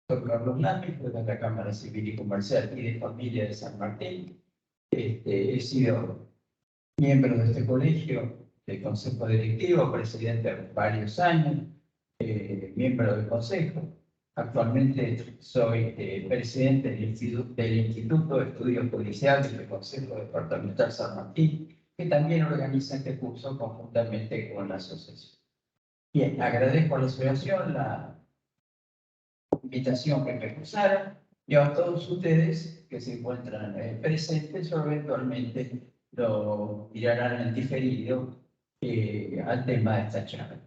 doctor Carlos Lamy, de la Cámara Civil y Comercial y de Familia de San Martín. He sido miembro de este colegio, del Consejo Directivo, presidente de varios años, miembro del Consejo. Actualmente soy presidente del Instituto de Estudios Judiciales del Consejo Departamental San Martín, que también organiza este curso conjuntamente con la asociación. Bien, agradezco a la asociación la invitación que me cursaron y a todos ustedes que se encuentran presentes o eventualmente lo mirarán en diferido al tema de esta charla.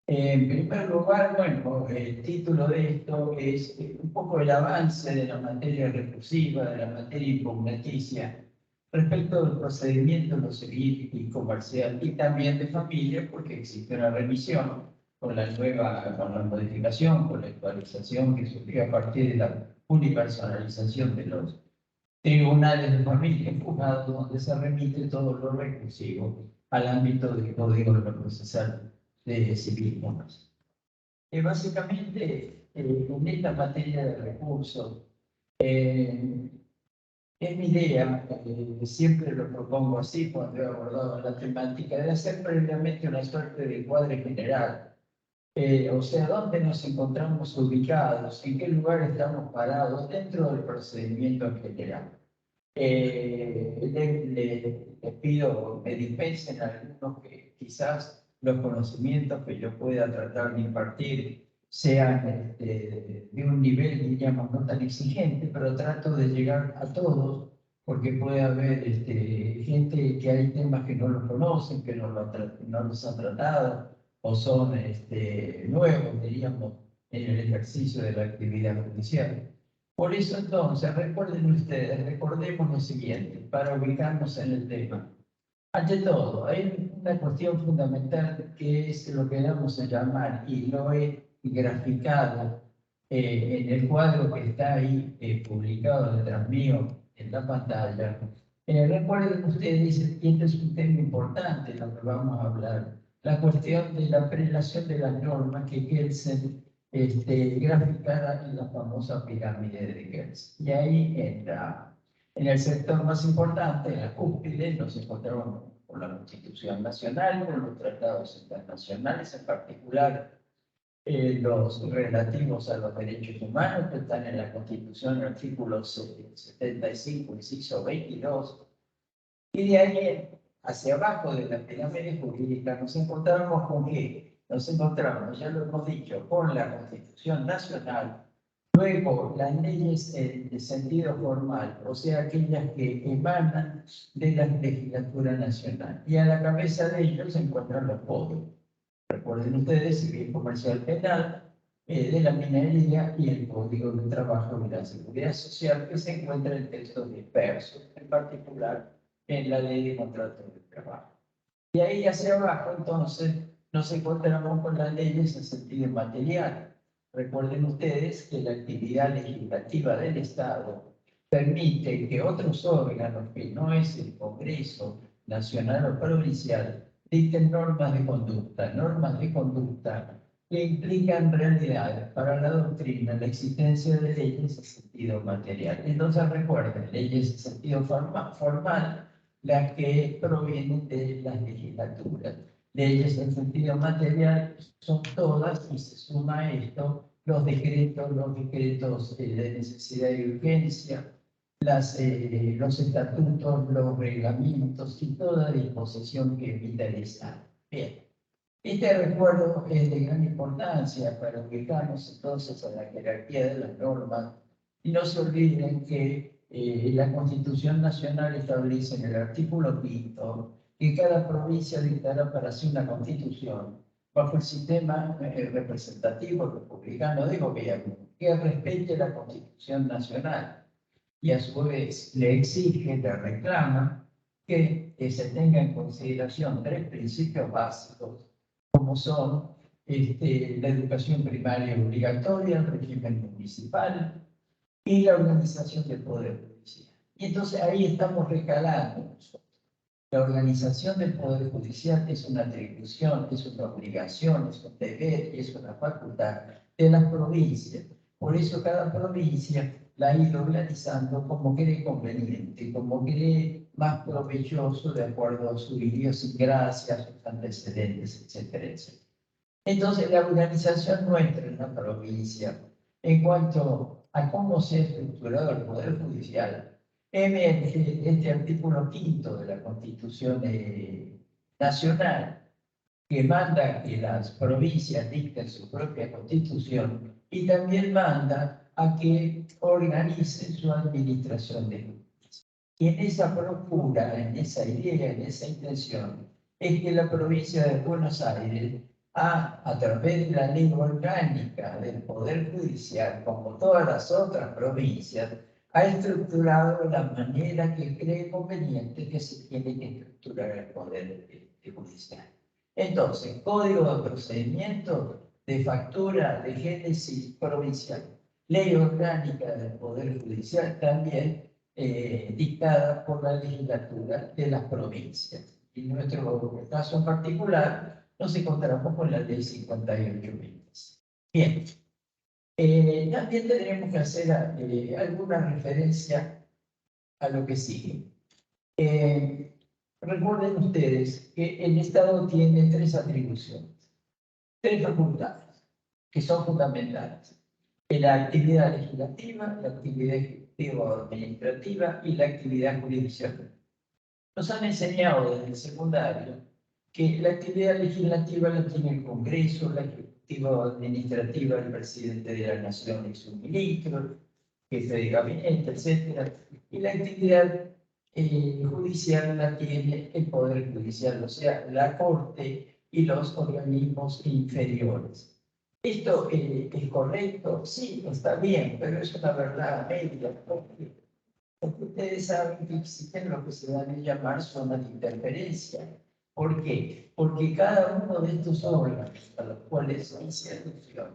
En primer lugar, bueno, el título de esto es un poco el avance de la materia recursiva, de la materia impugnaticia, respecto del procedimiento de lo civil y comercial y también de familia, porque existe una revisión con la modificación, con la actualización que surgió a partir de la unipersonalización de los tribunales de familia, juzgados, donde se remite todo lo recursivo al ámbito del Código de lo Procesal de Civil Comercial. Básicamente, en esta materia de recursos, es mi idea, siempre lo propongo así cuando he abordado la temática, de hacer previamente una suerte de cuadro general. O sea, ¿dónde nos encontramos ubicados? ¿En qué lugar estamos parados dentro del procedimiento en general? Les pido me dispensen algunos que quizás los conocimientos que yo pueda tratar de impartir sean de un nivel, diríamos, no tan exigente, pero trato de llegar a todos, porque puede haber gente que hay temas que no los conocen, que no los han tratado, o son nuevos, diríamos, en el ejercicio de la actividad judicial. Por eso entonces, recuerden ustedes, recordemos lo siguiente, para ubicarnos en el tema. Ante todo, hay una cuestión fundamental que es lo que vamos a llamar, y lo he graficado en el cuadro que está ahí publicado detrás mío en la pantalla. Recuerden ustedes, y este es un tema importante, lo que vamos a hablar, la cuestión de la prelación de las normas que Kelsen graficada en la famosa pirámide de Kelsen. Y ahí en el sector más importante, en la cúspide, nos encontramos con la Constitución Nacional, con los tratados internacionales, en particular los relativos a los derechos humanos, que están en la Constitución, el artículo 75, inciso 22. Y de ahí hacia abajo de la pirámide jurídica nos encontramos con qué? Nos encontramos, ya lo hemos dicho, con la Constitución Nacional, luego las leyes de sentido formal, o sea, aquellas que emanan de la legislatura nacional, y a la cabeza de ellos se encuentran los códigos. Recuerden ustedes, Civil Comercial Penal, de la minería y el Código de Trabajo y la Seguridad Social, que se encuentra en textos dispersos, en particular en la Ley de Contrato de Trabajo. Y ahí hacia abajo, entonces, nos encontramos con las leyes en sentido material. Recuerden ustedes que la actividad legislativa del Estado permite que otros órganos, que no es el Congreso Nacional o Provincial, dicten normas de conducta que implican realidad para la doctrina la existencia de leyes en sentido material. Entonces recuerden, leyes en sentido formal, las que provienen de las legislaturas. Leyes en sentido material son todas, y se suma a esto, los decretos de necesidad y urgencia, los estatutos, los reglamentos y toda disposición que emita el Estado. Bien, este recuerdo es de gran importancia para ubicarnos entonces a la jerarquía de las normas, y no se olviden que la Constitución Nacional establece en el artículo 5 que cada provincia dictará para sí una constitución bajo el sistema representativo republicano de gobierno que respete la Constitución Nacional, y a su vez le exige, le reclama que se tenga en consideración tres principios básicos, como son la educación primaria obligatoria, el régimen municipal y la organización del Poder Judicial. Y entonces ahí estamos recalando nosotros. La organización del Poder Judicial es una atribución, es una obligación, es un deber y es una facultad de las provincias, Por eso cada provincia la ha ido organizando como cree conveniente, como cree más provechoso de acuerdo a su idiosincrasia, a sus antecedentes, etcétera, etcétera. Entonces, la organización nuestra en la provincia, en cuanto a cómo se ha estructurado el Poder Judicial, emerge este artículo 5 de la Constitución Nacional, que manda que las provincias dicten su propia constitución y también manda a que organicen su administración de justicia. Y en esa procura, en esa idea, en esa intención, es que la provincia de Buenos Aires a través de la ley orgánica del Poder Judicial, como todas las otras provincias, ha estructurado la manera que cree conveniente que se tiene que estructurar el Poder Judicial. Entonces, código de procedimiento de factura de génesis provincial, ley orgánica del Poder Judicial también dictada por la legislatura de las provincias. En nuestro caso en particular, nos encontramos con la ley 5820. Bien, también tendremos que hacer alguna referencia a lo que sigue. Recuerden ustedes que el Estado tiene tres atribuciones, tres facultades, que son fundamentales. La actividad legislativa, la actividad ejecutiva o administrativa y la actividad jurisdiccional. Nos han enseñado desde el secundario que la actividad legislativa la tiene el Congreso, la ejecutiva o administrativa el presidente de la Nación y su ministro, jefe de gabinete, etc. Y la actividad judicial la tiene el Poder Judicial, o sea, la Corte y los organismos inferiores. ¿Esto es correcto? Sí, está bien, pero es una verdad media, porque ustedes saben que existen lo que se van a llamar zonas de interferencia. ¿Por qué? Porque cada uno de estos órganos a los cuales se hace alusión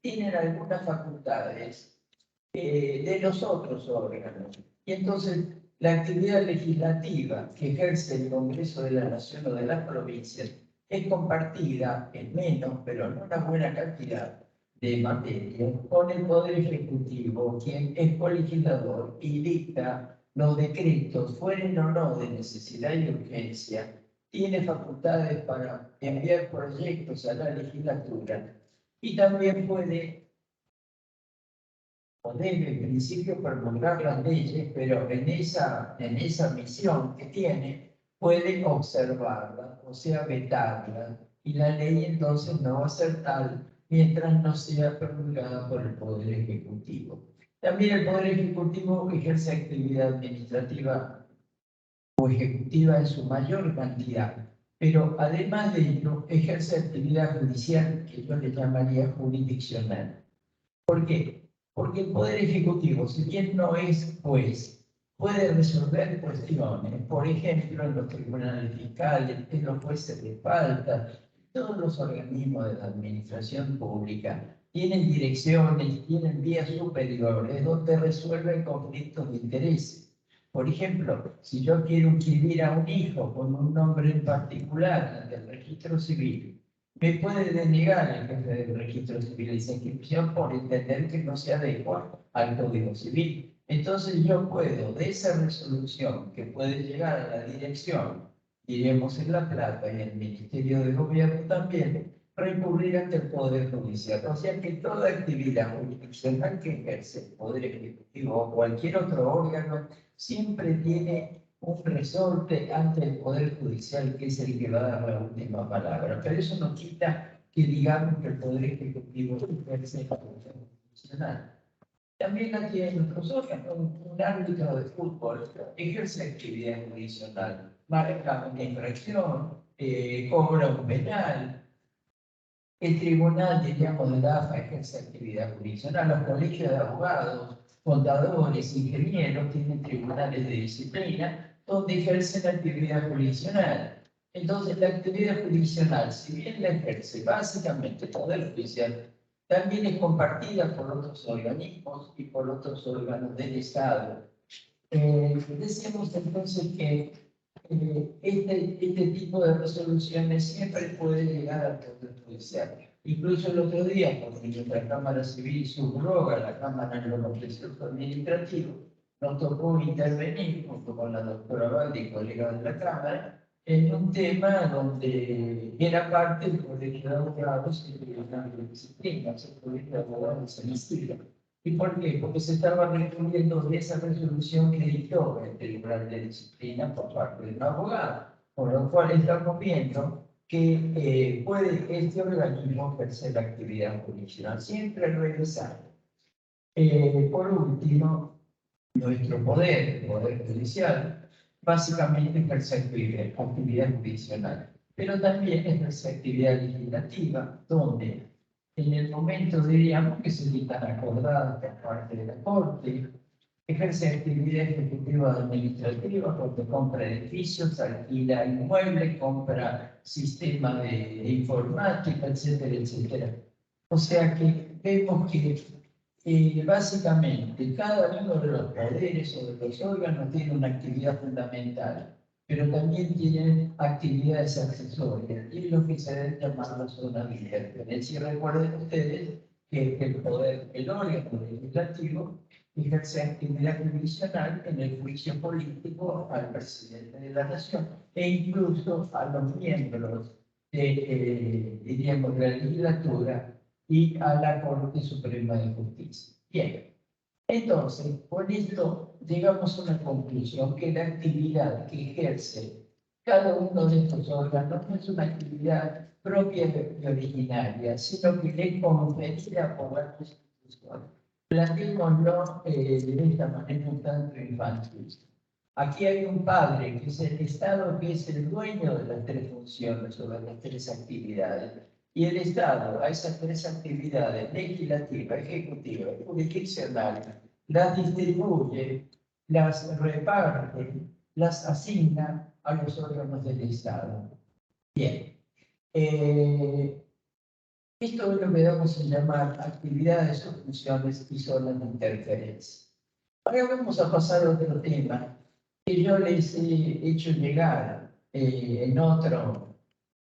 tienen algunas facultades de los otros órganos. Y entonces la actividad legislativa que ejerce el Congreso de la Nación o de las provincias es compartida en menos, pero en una buena cantidad de materia, con el Poder Ejecutivo, quien es colegislador y dicta los decretos, fueren o no de necesidad y urgencia, tiene facultades para enviar proyectos a la legislatura y también puede en principio promulgar las leyes, pero en esa misión que tiene, puede observarla, o sea, vetarla, y la ley entonces no va a ser tal mientras no sea promulgada por el Poder Ejecutivo. También el Poder Ejecutivo ejerce actividad administrativa o ejecutiva en su mayor cantidad, pero además de ello ejerce actividad judicial que yo le llamaría jurisdiccional. ¿Por qué? Porque el Poder Ejecutivo, si bien no es juez, puede resolver cuestiones, por ejemplo, en los tribunales fiscales, en los jueces de falta, todos los organismos de la administración pública tienen direcciones, tienen vías superiores donde resuelven conflictos de interés. Por ejemplo, si yo quiero inscribir a un hijo con un nombre en particular ante el registro civil, me puede denegar el jefe del registro civil esa inscripción por entender que no se adecua al Código Civil. Entonces yo puedo, de esa resolución que puede llegar a la dirección, diremos en La Plata y el Ministerio de Gobierno también, recurrir ante el Poder Judicial. O sea que toda actividad jurisdiccional que ejerce el Poder Ejecutivo o cualquier otro órgano siempre tiene un resorte ante el Poder Judicial, que es el que va a dar la última palabra. Pero eso no quita que digamos que el Poder Ejecutivo ejerce la función constitucional. También aquí hay otros órganos, un árbitro de fútbol ejerce actividad jurisdiccional, marca una infracción, cobra un penal. El tribunal, diríamos, de la AFA ejerce actividad jurisdiccional, los colegios de abogados, contadores, ingenieros tienen tribunales de disciplina donde ejercen actividad jurisdiccional. Entonces, la actividad jurisdiccional, si bien la ejerce básicamente el Poder Judicial, también es compartida por otros organismos y por otros órganos del Estado. Decíamos entonces que este tipo de resoluciones siempre puede llegar al Poder Judicial. Incluso el otro día, cuando nuestra Cámara Civil subroga la Cámara en los procesos administrativos, nos tocó intervenir junto con la doctora Valdi, colega de la Cámara, en un tema donde era parte del colegio de abogados y de una disciplina, el colegio de abogados en estilo. ¿Y por qué? Porque se estaba recurriendo de esa resolución que dictó el Tribunal de Disciplina por parte de un abogado, por lo cual estamos viendo que puede este organismo ejercer actividad jurisdiccional, siempre revisando. Por último, nuestro poder, el Poder Judicial, básicamente ejerce actividad jurisdiccional, pero también ejerce actividad legislativa, donde en el momento, diríamos, que se dictan acordadas por parte de la Corte, ejerce actividad ejecutiva administrativa, porque compra edificios, alquila inmuebles, compra sistemas de informática, etcétera, etcétera. O sea que vemos que básicamente cada uno de los poderes o de los órganos tiene una actividad fundamental, pero también tienen actividades accesorias, y es lo que se debe llamar la zona abierta. Es decir, recuerden ustedes que el poder, el órgano legislativo, ejerce actividad jurisdiccional en el juicio político al presidente de la nación e incluso a los miembros de, diríamos, la legislatura y a la Corte Suprema de Justicia. Bien, entonces, con esto llegamos a una conclusión, que la actividad que ejerce cada uno de estos órganos no es una actividad propia y originaria, sino que le conferida por la Constitución. Planteémoslo de esta manera un tanto infantil. Aquí hay un padre, que es el Estado, que es el dueño de las tres funciones o de las tres actividades. Y el Estado a esas tres actividades, legislativa, ejecutiva y jurisdiccional, las distribuye, las reparte, las asigna a los órganos del Estado. Bien. Esto es lo que vamos a llamar actividades o funciones y zonas de interferencia. Ahora vamos a pasar a otro tema que yo les he hecho llegar en otro,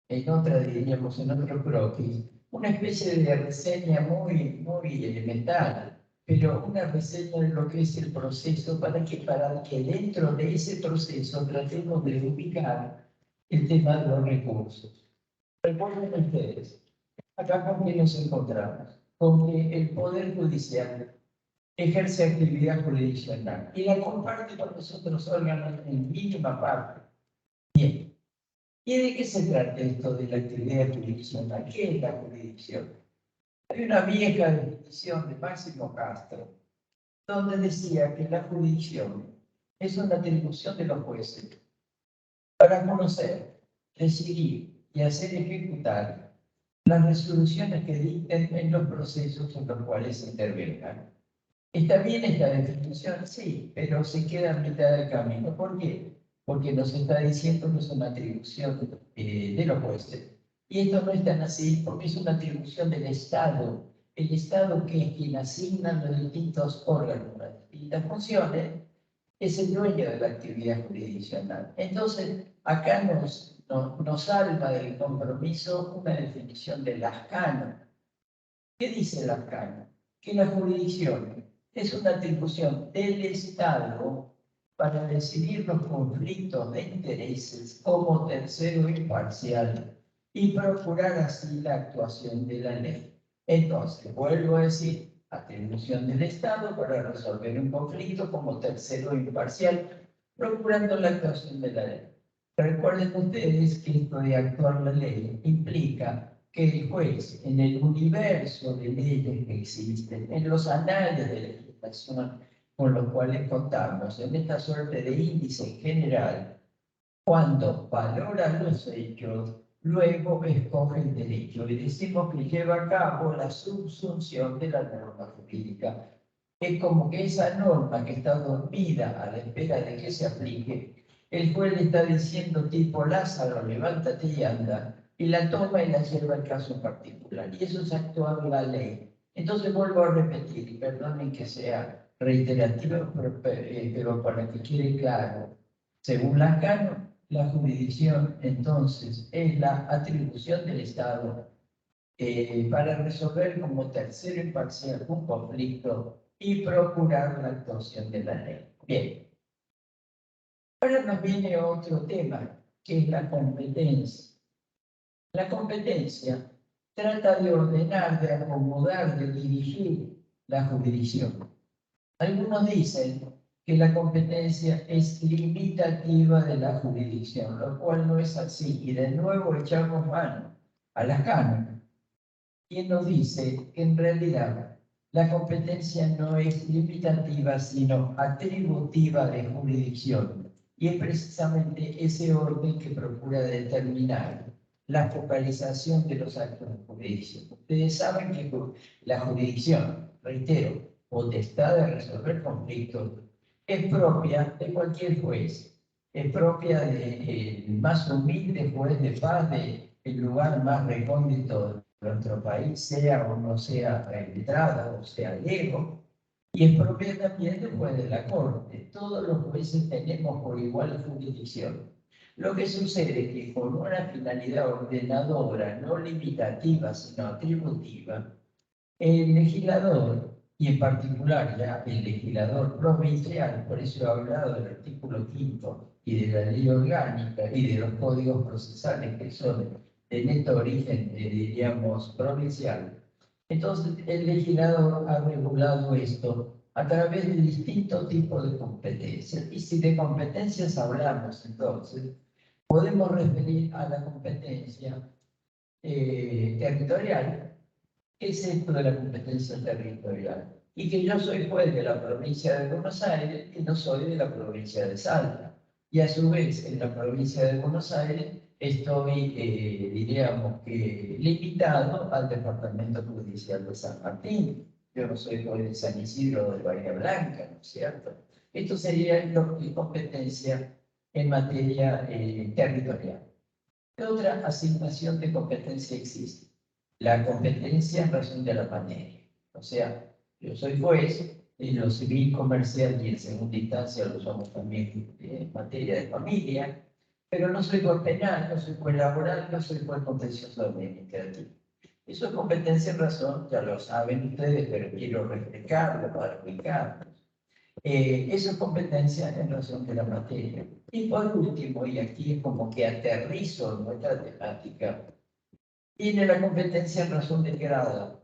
diríamos, en otro croquis, una especie de reseña muy elemental, pero una reseña de lo que es el proceso para que dentro de ese proceso tratemos de ubicar el tema de los recursos. Recuerden ustedes, acá con qué nos encontramos, con que el Poder Judicial ejerce actividad jurisdiccional y la comparte con los otros órganos en mínima parte. Bien. ¿Y de qué se trata esto de la actividad jurisdiccional? ¿Qué es la jurisdicción? Hay una vieja definición de Máximo Castro, donde decía que la jurisdicción es una atribución de los jueces para conocer, decidir y hacer ejecutar las resoluciones que dicten en los procesos en los cuales intervengan. ¿Está bien esta definición? Sí, pero se queda a mitad del camino. ¿Por qué? Porque nos está diciendo que es una atribución de los jueces. Y esto no es tan así, porque es una atribución del Estado. El Estado, que es quien asigna los distintos órganos, las distintas funciones, es el dueño de la actividad jurisdiccional. Entonces, acá nos salva del compromiso una definición de Lascano. ¿Qué dice Lascano? Que la jurisdicción es una atribución del Estado para decidir los conflictos de intereses como tercero imparcial y procurar así la actuación de la ley. Entonces, vuelvo a decir, atribución del Estado para resolver un conflicto como tercero imparcial, procurando la actuación de la ley. Recuerden ustedes que esto de actuar la ley implica que el juez, en el universo de leyes que existen, en los anales de legislación con los cuales contamos, en esta suerte de índice general, cuando valora los hechos, luego escoge el derecho y decimos que lleva a cabo la subsunción de la norma jurídica. Es como que esa norma que está dormida a la espera de que se aplique, el juez le está diciendo tipo Lázaro, levántate y anda, y la toma y la lleva al caso particular. Y eso es actuar la ley. Entonces vuelvo a repetir, y perdonen que sea reiterativo, pero para que quede claro, según Lascano, la jurisdicción entonces es la atribución del Estado para resolver como tercero imparcial un conflicto y procurar la actuación de la ley. Bien, ahora nos viene otro tema, que es la competencia. La competencia trata de ordenar, de acomodar, de dirigir la jurisdicción. Algunos dicen que la competencia es limitativa de la jurisdicción, lo cual no es así. Y de nuevo echamos mano a la Cámara, quien nos dice que en realidad la competencia no es limitativa, sino atributiva de jurisdicción. Y es precisamente ese orden que procura determinar la focalización de los actos de jurisdicción. Ustedes saben que la jurisdicción, reitero, potestad de resolver conflictos, es propia de cualquier juez, es propia del más humilde juez de paz del lugar más recóndito de nuestro país, sea o no sea letrado o sea lego, y es propia también del juez de la corte. Todos los jueces tenemos por igual jurisdicción. Lo que sucede es que con una finalidad ordenadora, no limitativa, sino atributiva, el legislador, y en particular ya el legislador provincial, por eso he hablado del artículo 5 y de la ley orgánica y de los códigos procesales que son de neto origen, diríamos, provincial. Entonces, el legislador ha regulado esto a través de distintos tipos de competencias. Y si de competencias hablamos, entonces, podemos referir a la competencia territorial. ¿Qué es esto de la competencia territorial? Y que yo soy juez de la provincia de Buenos Aires y no soy de la provincia de Salta. Y a su vez, en la provincia de Buenos Aires estoy, diríamos que, limitado al departamento judicial de San Martín. Yo no soy juez de San Isidro de Bahía Blanca, ¿no es cierto? Esto sería mi competencia en materia territorial. ¿Qué otra asignación de competencia existe? La competencia en razón de la materia. O sea, yo soy juez en lo civil, comercial y en segunda instancia lo somos también en materia de familia, pero no soy juez penal, no soy juez laboral, no soy juez contencioso administrativo. Eso es competencia en razón, ya lo saben ustedes, pero quiero refrescarlo para ubicarlo. Eso es competencia en razón de la materia. Y por último, y aquí es como que aterrizo nuestra temática, tiene la competencia en razón del grado.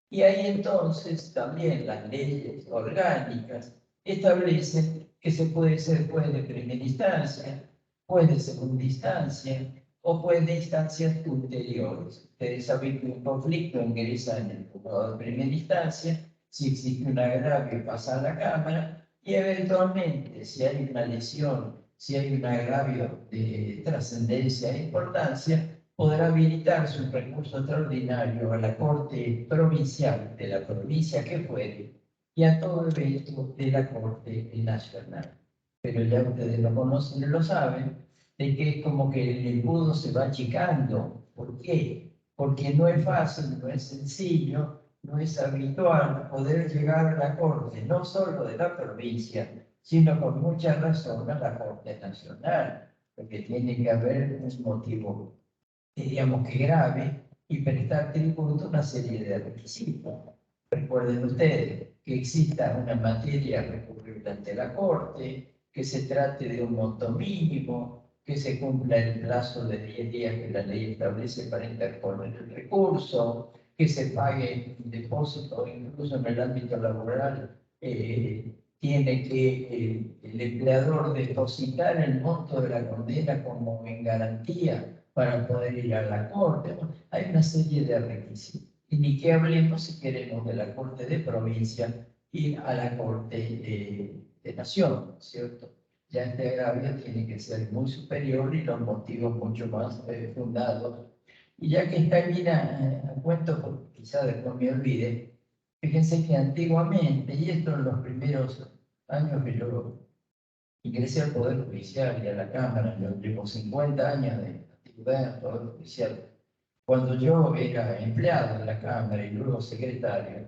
Y ahí entonces también las leyes orgánicas establecen que se puede ser juez de primera instancia, juez de segunda instancia o juez de instancias ulteriores. Ustedes saben que un conflicto ingresa en el juzgado de primera instancia, si existe un agravio pasa a la Cámara y eventualmente si hay una lesión, si hay un agravio de trascendencia e importancia, podrá habilitarse un recurso extraordinario a la Corte Provincial de la provincia que fuere y a todo evento de la Corte Nacional. Pero ya ustedes lo conocen y lo saben, de que es como que el embudo se va achicando. ¿Por qué? Porque no es fácil, no es sencillo, no es habitual poder llegar a la Corte, no solo de la provincia, sino con mucha razón a la Corte Nacional, porque tiene que haber un motivo, diríamos que grave, y prestar tributo a una serie de requisitos. Recuerden ustedes que exista una materia recurrible ante la Corte, que se trate de un monto mínimo, que se cumpla el plazo de 10 días que la ley establece para interponer el recurso, que se pague un depósito, incluso en el ámbito laboral, tiene que el empleador depositar el monto de la condena como en garantía para poder ir a la corte. Bueno, hay una serie de requisitos. Y ni que hablemos si queremos de la corte de provincia ir a la corte de nación, ¿cierto? Ya este agravio tiene que ser muy superior y los motivos mucho más fundados. Y ya que está aquí a cuento, porque quizá después me olvide, fíjense que antiguamente, y esto en los primeros años que yo ingresé al Poder Judicial y a la Cámara, en los últimos 50 años de antigüedad en el Poder Judicial, cuando yo era empleado de la Cámara y luego secretario,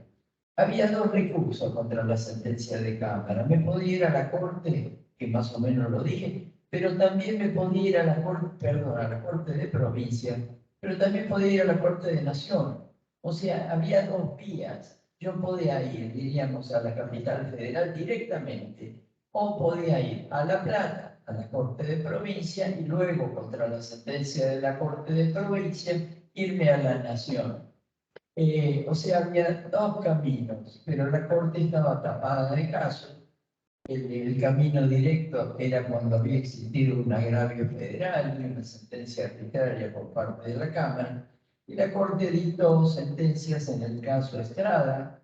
había dos recursos contra la sentencia de Cámara. Me podía ir a la Corte, que más o menos lo dije, pero también me podía ir a la Corte, perdón, a la Corte de Provincia, pero también podía ir a la Corte de Nación. O sea, había dos vías. Yo podía ir, diríamos, a la capital federal directamente, o podía ir a La Plata, a la Corte de Provincia, y luego, contra la sentencia de la Corte de Provincia, irme a la Nación. O sea, había dos caminos, pero la Corte estaba tapada de casos. El camino directo era cuando había existido un agravio federal y una sentencia arbitraria por parte de la Cámara, y la Corte dictó sentencias en el caso Estrada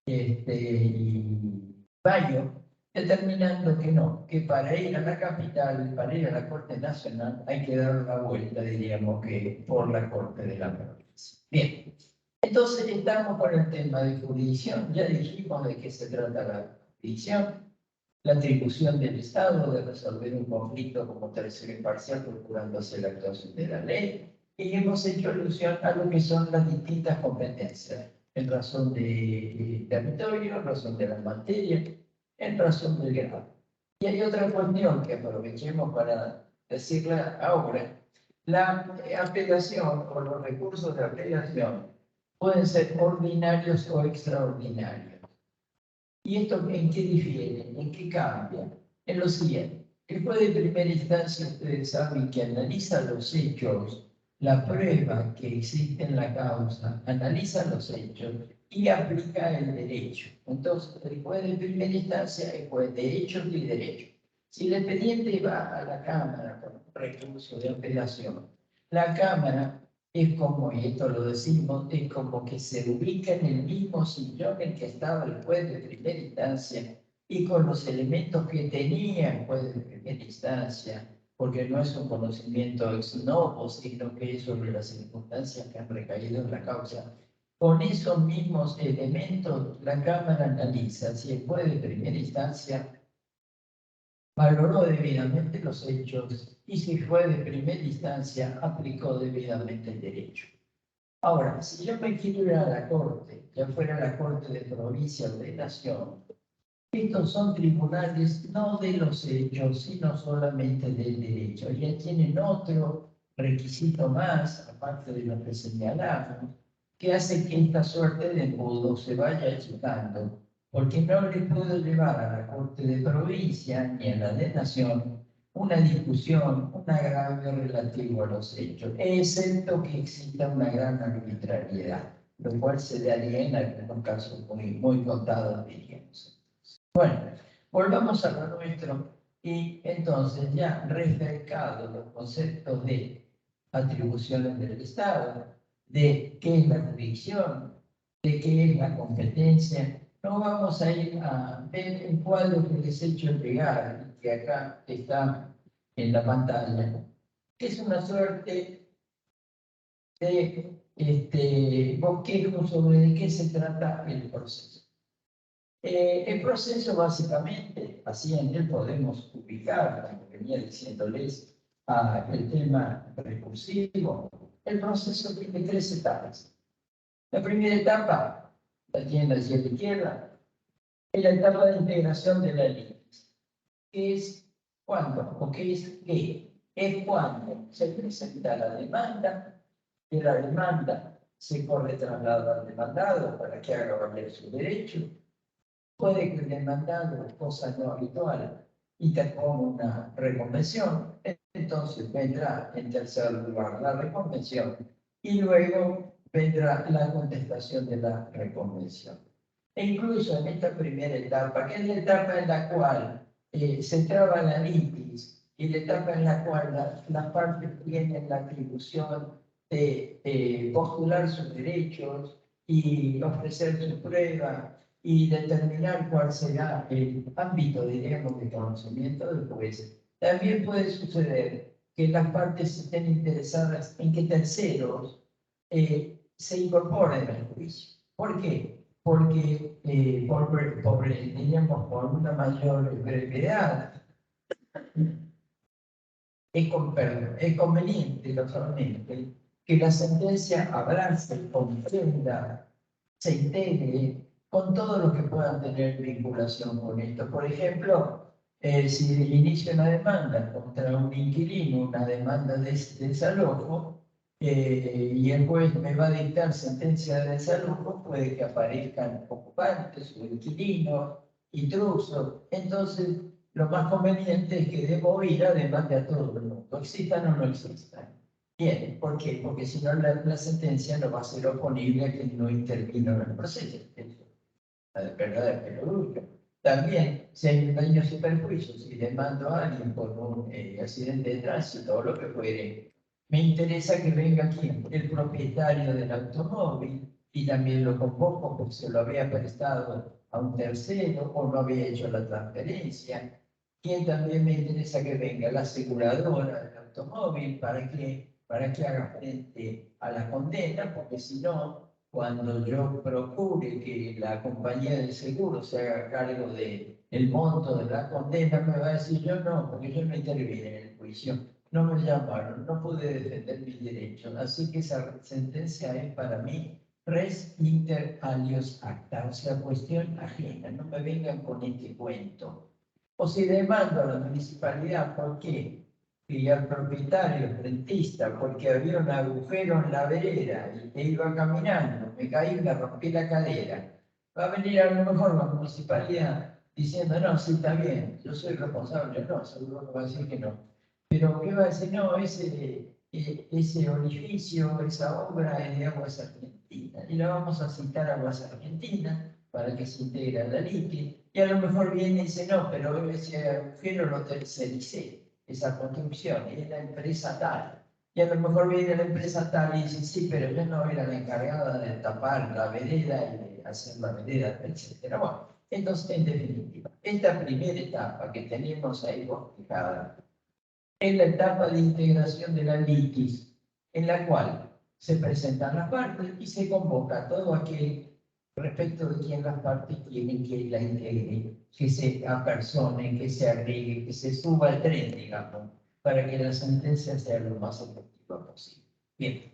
y Bayo, determinando que no, que para ir a la capital, para ir a la Corte Nacional, hay que dar una vuelta, diríamos que por la Corte de la Provincia. Bien, entonces estamos con el tema de jurisdicción, ya dijimos de qué se trata la jurisdicción, la atribución del Estado de resolver un conflicto como tercero imparcial procurándose la actuación de la ley, y hemos hecho alusión a lo que son las distintas competencias, en razón de territorio, en razón de la materia, en razón del grado. Y hay otra cuestión que aprovechemos para decirla ahora. La apelación o los recursos de apelación pueden ser ordinarios o extraordinarios. ¿Y esto en qué difiere? ¿En qué cambia? En lo siguiente. El juez de primera instancia, ustedes saben que analiza los hechos, la prueba que existe en la causa, analiza los hechos y aplica el derecho. Entonces, el juez de primera instancia es juez de hechos y derecho. Si el expediente va a la Cámara con un recurso de apelación, la Cámara es como, y esto lo decimos, es como que se ubica en el mismo sillón en que estaba el juez de primera instancia y con los elementos que tenía el juez de primera instancia, porque no es un conocimiento ex novo, sino que es sobre las circunstancias que han recaído en la causa. Con esos mismos elementos, la Cámara analiza si el juez de primera instancia valoró debidamente los hechos y si fue de primera instancia aplicó debidamente el derecho. Ahora, si yo me quiero ir a la corte, ya fuera la corte de provincia o de nación, estos son tribunales no de los hechos, sino solamente del derecho. Ya tienen otro requisito más, aparte de lo que señalamos, que hace que esta suerte de embudo se vaya ayudando, porque no le puedo llevar a la Corte de Provincia ni a la de Nación una discusión, un agravio relativo a los hechos, excepto que exista una gran arbitrariedad, lo cual se daría en algunos casos muy contados, diríamos. Bueno, volvamos a lo nuestro y entonces ya refrescados los conceptos de atribuciones del Estado, de qué es la jurisdicción, de qué es la competencia, no vamos a ir a ver el cuadro que les he hecho llegar, que acá está en la pantalla, que es una suerte de bosquejo sobre de qué se trata el proceso. El proceso básicamente, así en él podemos ubicar, como venía diciéndoles, el tema recursivo. El proceso tiene tres etapas. La primera etapa, la tienen hacia la izquierda, es la etapa de integración de la línea. ¿Qué es cuándo? ¿O qué es qué? Es cuando se presenta la demanda, que la demanda se corre traslado al demandado para que haga valer su derecho. Puede que el demandado, cosa no habitual, interponga una reconvención, entonces vendrá en tercer lugar la reconvención y luego vendrá la contestación de la reconvención. E incluso en esta primera etapa, que es la etapa en la cual se traba la litis y la etapa en la cual las partes tienen la atribución de postular sus derechos y ofrecer su prueba y determinar cuál será el ámbito, diríamos, de conocimiento del juez. También puede suceder que las partes estén interesadas en que terceros se incorporen al juicio. ¿Por qué? Porque diríamos, por una mayor brevedad, es conveniente, lógicamente, que la sentencia abrace, comprenda, se integre con todo lo que puedan tener vinculación con esto. Por ejemplo, si inicia una demanda contra un inquilino, una demanda de desalojo, y el juez me va a dictar sentencia de desalojo, puede que aparezcan ocupantes o inquilinos, intrusos. Entonces, lo más conveniente es que debo ir a demande a todo el mundo, existan o no existan. Bien, ¿por qué? Porque si no, la sentencia no va a ser oponible a quien no intervino en el proceso. La de verdad es perjuicio. También, si hay un daño y perjuicio, si demando a alguien por un accidente de tránsito o lo que fuere, me interesa que venga aquí el propietario del automóvil y también lo convoco porque se lo había prestado a un tercero o no había hecho la transferencia. Y también me interesa que venga la aseguradora del automóvil para que haga frente a la condena, porque si no, cuando yo procure que la compañía de seguro se haga cargo del monto de la condena, me va a decir yo no, porque yo no intervine en el juicio, no me llamaron, no pude defender mis derechos. Así que esa sentencia es para mí res inter alios acta, o sea, cuestión ajena, no me vengan con este cuento. O si demando a la municipalidad, ¿por qué? Y al propietario, el rentista, porque había un agujero en la vereda y que iba caminando, me caí, me rompí la cadera. Va a venir a lo mejor la municipalidad diciendo, no, sí, está bien, yo soy responsable. No, seguro que va a decir que no. Pero ¿qué va a decir? No, ese orificio, esa obra es de Aguas Argentinas. Y la vamos a citar a Aguas Argentinas para que se integre a la LIPI. Y a lo mejor viene y dice, no, pero ese agujero lo tercericé, esa construcción, y es la empresa tal. Y a lo mejor viene la empresa tal y dice, sí, pero yo no era la encargada de tapar la vereda y de hacer la vereda, etc. Bueno, entonces, en definitiva, esta primera etapa que tenemos ahí fijada es la etapa de integración de la litis, en la cual se presentan las partes y se convoca a todo aquel respecto de quien las partes quieren que la integre, que se apersone, que se agregue, que se suba al tren, digamos, para que la sentencia sea lo más efectiva posible. Bien.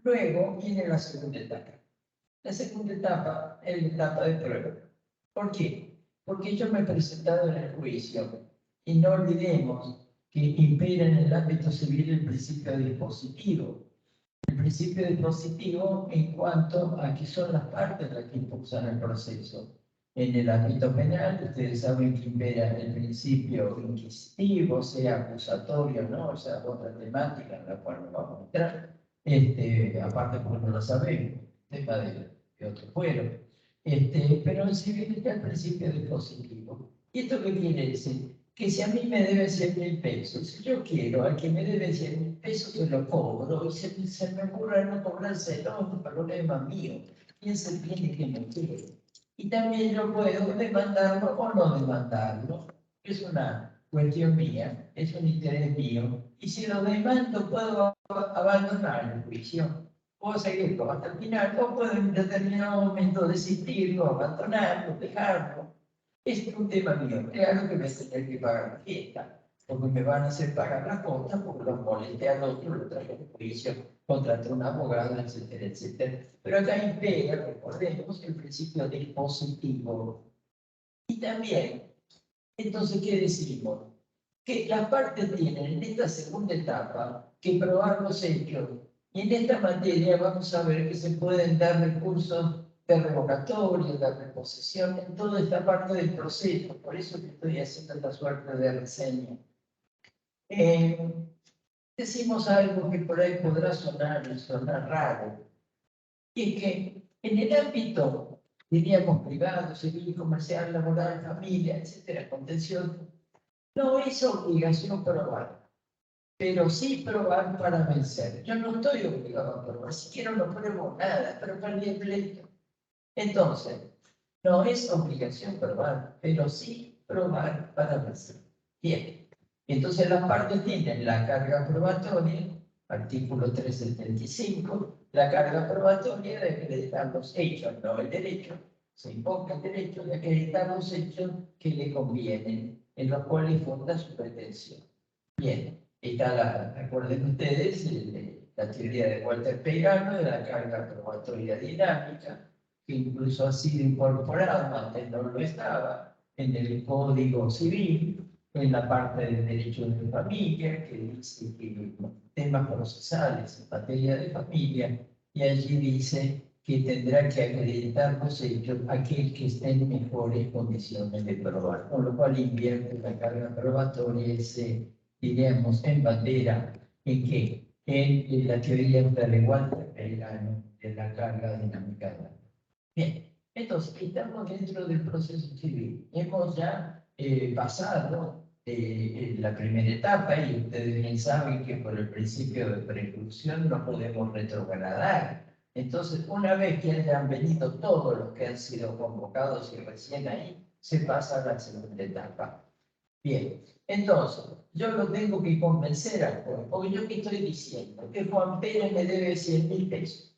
Luego viene la segunda etapa. La segunda etapa es la etapa de prueba. ¿Por qué? Porque yo me he presentado en el juicio y no olvidemos que impera en el ámbito civil el principio dispositivo. El principio dispositivo en cuanto a que son las partes las que impulsan el proceso. En el ámbito penal, ustedes saben que impera el principio inquisitivo, sea acusatorio, ¿no? Esa otra temática en la cual no vamos a entrar, aparte porque no lo sabemos, tema de otro fuero. Pero en civil está el principio dispositivo. ¿Y esto qué quiere decir? Que si a mí me deben 100.000 pesos, si yo quiero al que me debe 100.000 pesos, se lo cobro, y se me ocurre no cobrárselo, es un problema mío. ¿Quién se tiene que meter? Y también yo puedo demandarlo o no demandarlo. Es una cuestión mía, es un interés mío. Y si lo demando, puedo abandonar el juicio. Puedo seguirlo hasta el final, o puedo en determinado momento desistirlo, abandonarlo, dejarlo. Es un tema mío. Claro que me tendré que pagar la fiesta, porque me van a hacer pagar la cuota, porque los molesté al otro, lo traje al juicio, contraté un abogado, etcétera, etcétera. Pero acá impera, recordemos, el principio dispositivo. Y también, entonces, ¿qué decimos? Que las partes tienen en esta segunda etapa que probar los hechos. Y en esta materia vamos a ver que se pueden dar recursos de revocatoria, de reposición, en toda esta parte del proceso. Por eso que estoy haciendo esta suerte de reseña. Decimos algo que por ahí podrá sonar raro, y que en el ámbito, diríamos, privado, civil, comercial, laboral, familia, etcétera, contención, no es obligación probar, pero sí probar para vencer. Yo no estoy obligado a probar, si quiero no pruebo nada, pero perdí el pleito. Entonces, no es obligación probar, pero sí probar para vencer. Bien, entonces las partes tienen la carga probatoria, artículo 375, la carga probatoria de acreditar los hechos, no el derecho. Se invoca el derecho de acreditar los hechos que le convienen, en los cuales funda su pretensión. Bien, está recuerden ustedes, la teoría de Walter Peirano de la carga probatoria dinámica, que incluso ha sido incorporado, antes no lo estaba, en el Código Civil, en la parte de derechos de familia, que dice que temas procesales en materia de familia, y allí dice que tendrá que acreditar los hechos aquel que esté en mejores condiciones de probar, con lo cual invierte la carga probatoria y se, diríamos, en bandera, ¿en qué? En la teoría de Walter Pellegano de la carga dinámica. Bien, entonces estamos dentro del proceso civil. Hemos ya pasado la primera etapa y ustedes bien saben que por el principio de preclusión no podemos retrogradar. Entonces, una vez que hayan venido todos los que han sido convocados y recién ahí, se pasa a la segunda etapa. Bien, entonces, yo lo tengo que convencer al juez, porque yo que estoy diciendo que Juan Pérez me debe 100.000 pesos.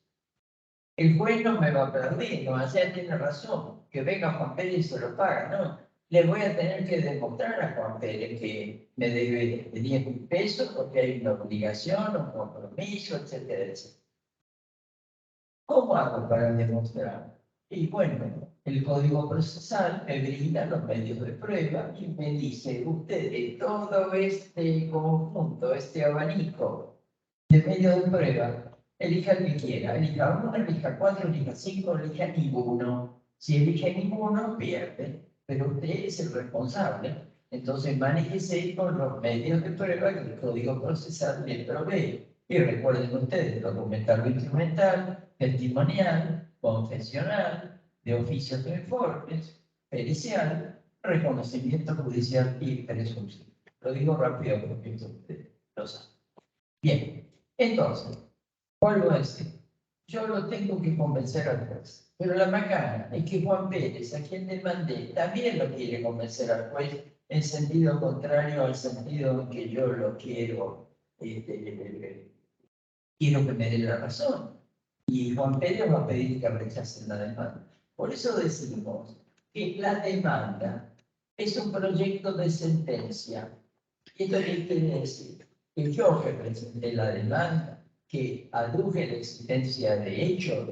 El juez no me va a perder, no, allá tiene razón, que venga Juan Pérez y se lo paga, no. Le voy a tener que demostrar a Juan Pérez que me debe 10.000 pesos porque hay una obligación, un compromiso, etcétera, etcétera. ¿Cómo hago para demostrar? Y bueno, el Código Procesal me brinda los medios de prueba y me dice, usted de todo este conjunto, este abanico de medios de prueba, elija el que quiera, elija uno, elija cuatro, elija cinco, elija ninguno. Si elige ninguno, pierde, pero usted es el responsable. Entonces, manéjese con los medios de prueba que el Código Procesal le provee. Y recuerden ustedes, documental o instrumental, testimonial, confesional, de oficios de informes, pericial, reconocimiento judicial y presunción. Lo digo rápido porque ustedes lo saben. Bien, entonces, vuelvo a decir, yo lo tengo que convencer al juez, pero la macana es que Juan Pérez, a quien demandé, también lo quiere convencer al juez en sentido contrario al sentido en que yo lo quiero, quiero que me dé la razón. Y Juan Pérez va a pedir que rechacen la demanda. Por eso decimos que la demanda es un proyecto de sentencia. Esto quiere decir que yo representé la demanda, que aduje la existencia de hechos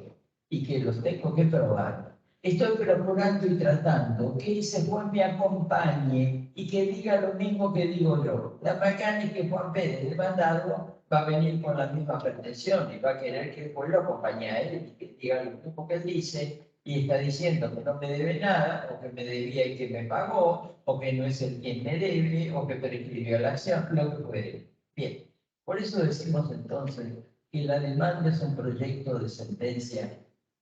y que los tengo que probar. Estoy procurando y tratando que ese Juan me acompañe y que diga lo mismo que digo yo. La macana es que Juan Pérez, demandado, va a venir con la misma pretensión y va a querer que el juez lo acompañe a él y que diga lo mismo que él dice y está diciendo que no me debe nada, o que me debía y que me pagó, o que no es el quien me debe, o que prescribió la acción, lo que puede. Bien, por eso decimos entonces que la demanda es un proyecto de sentencia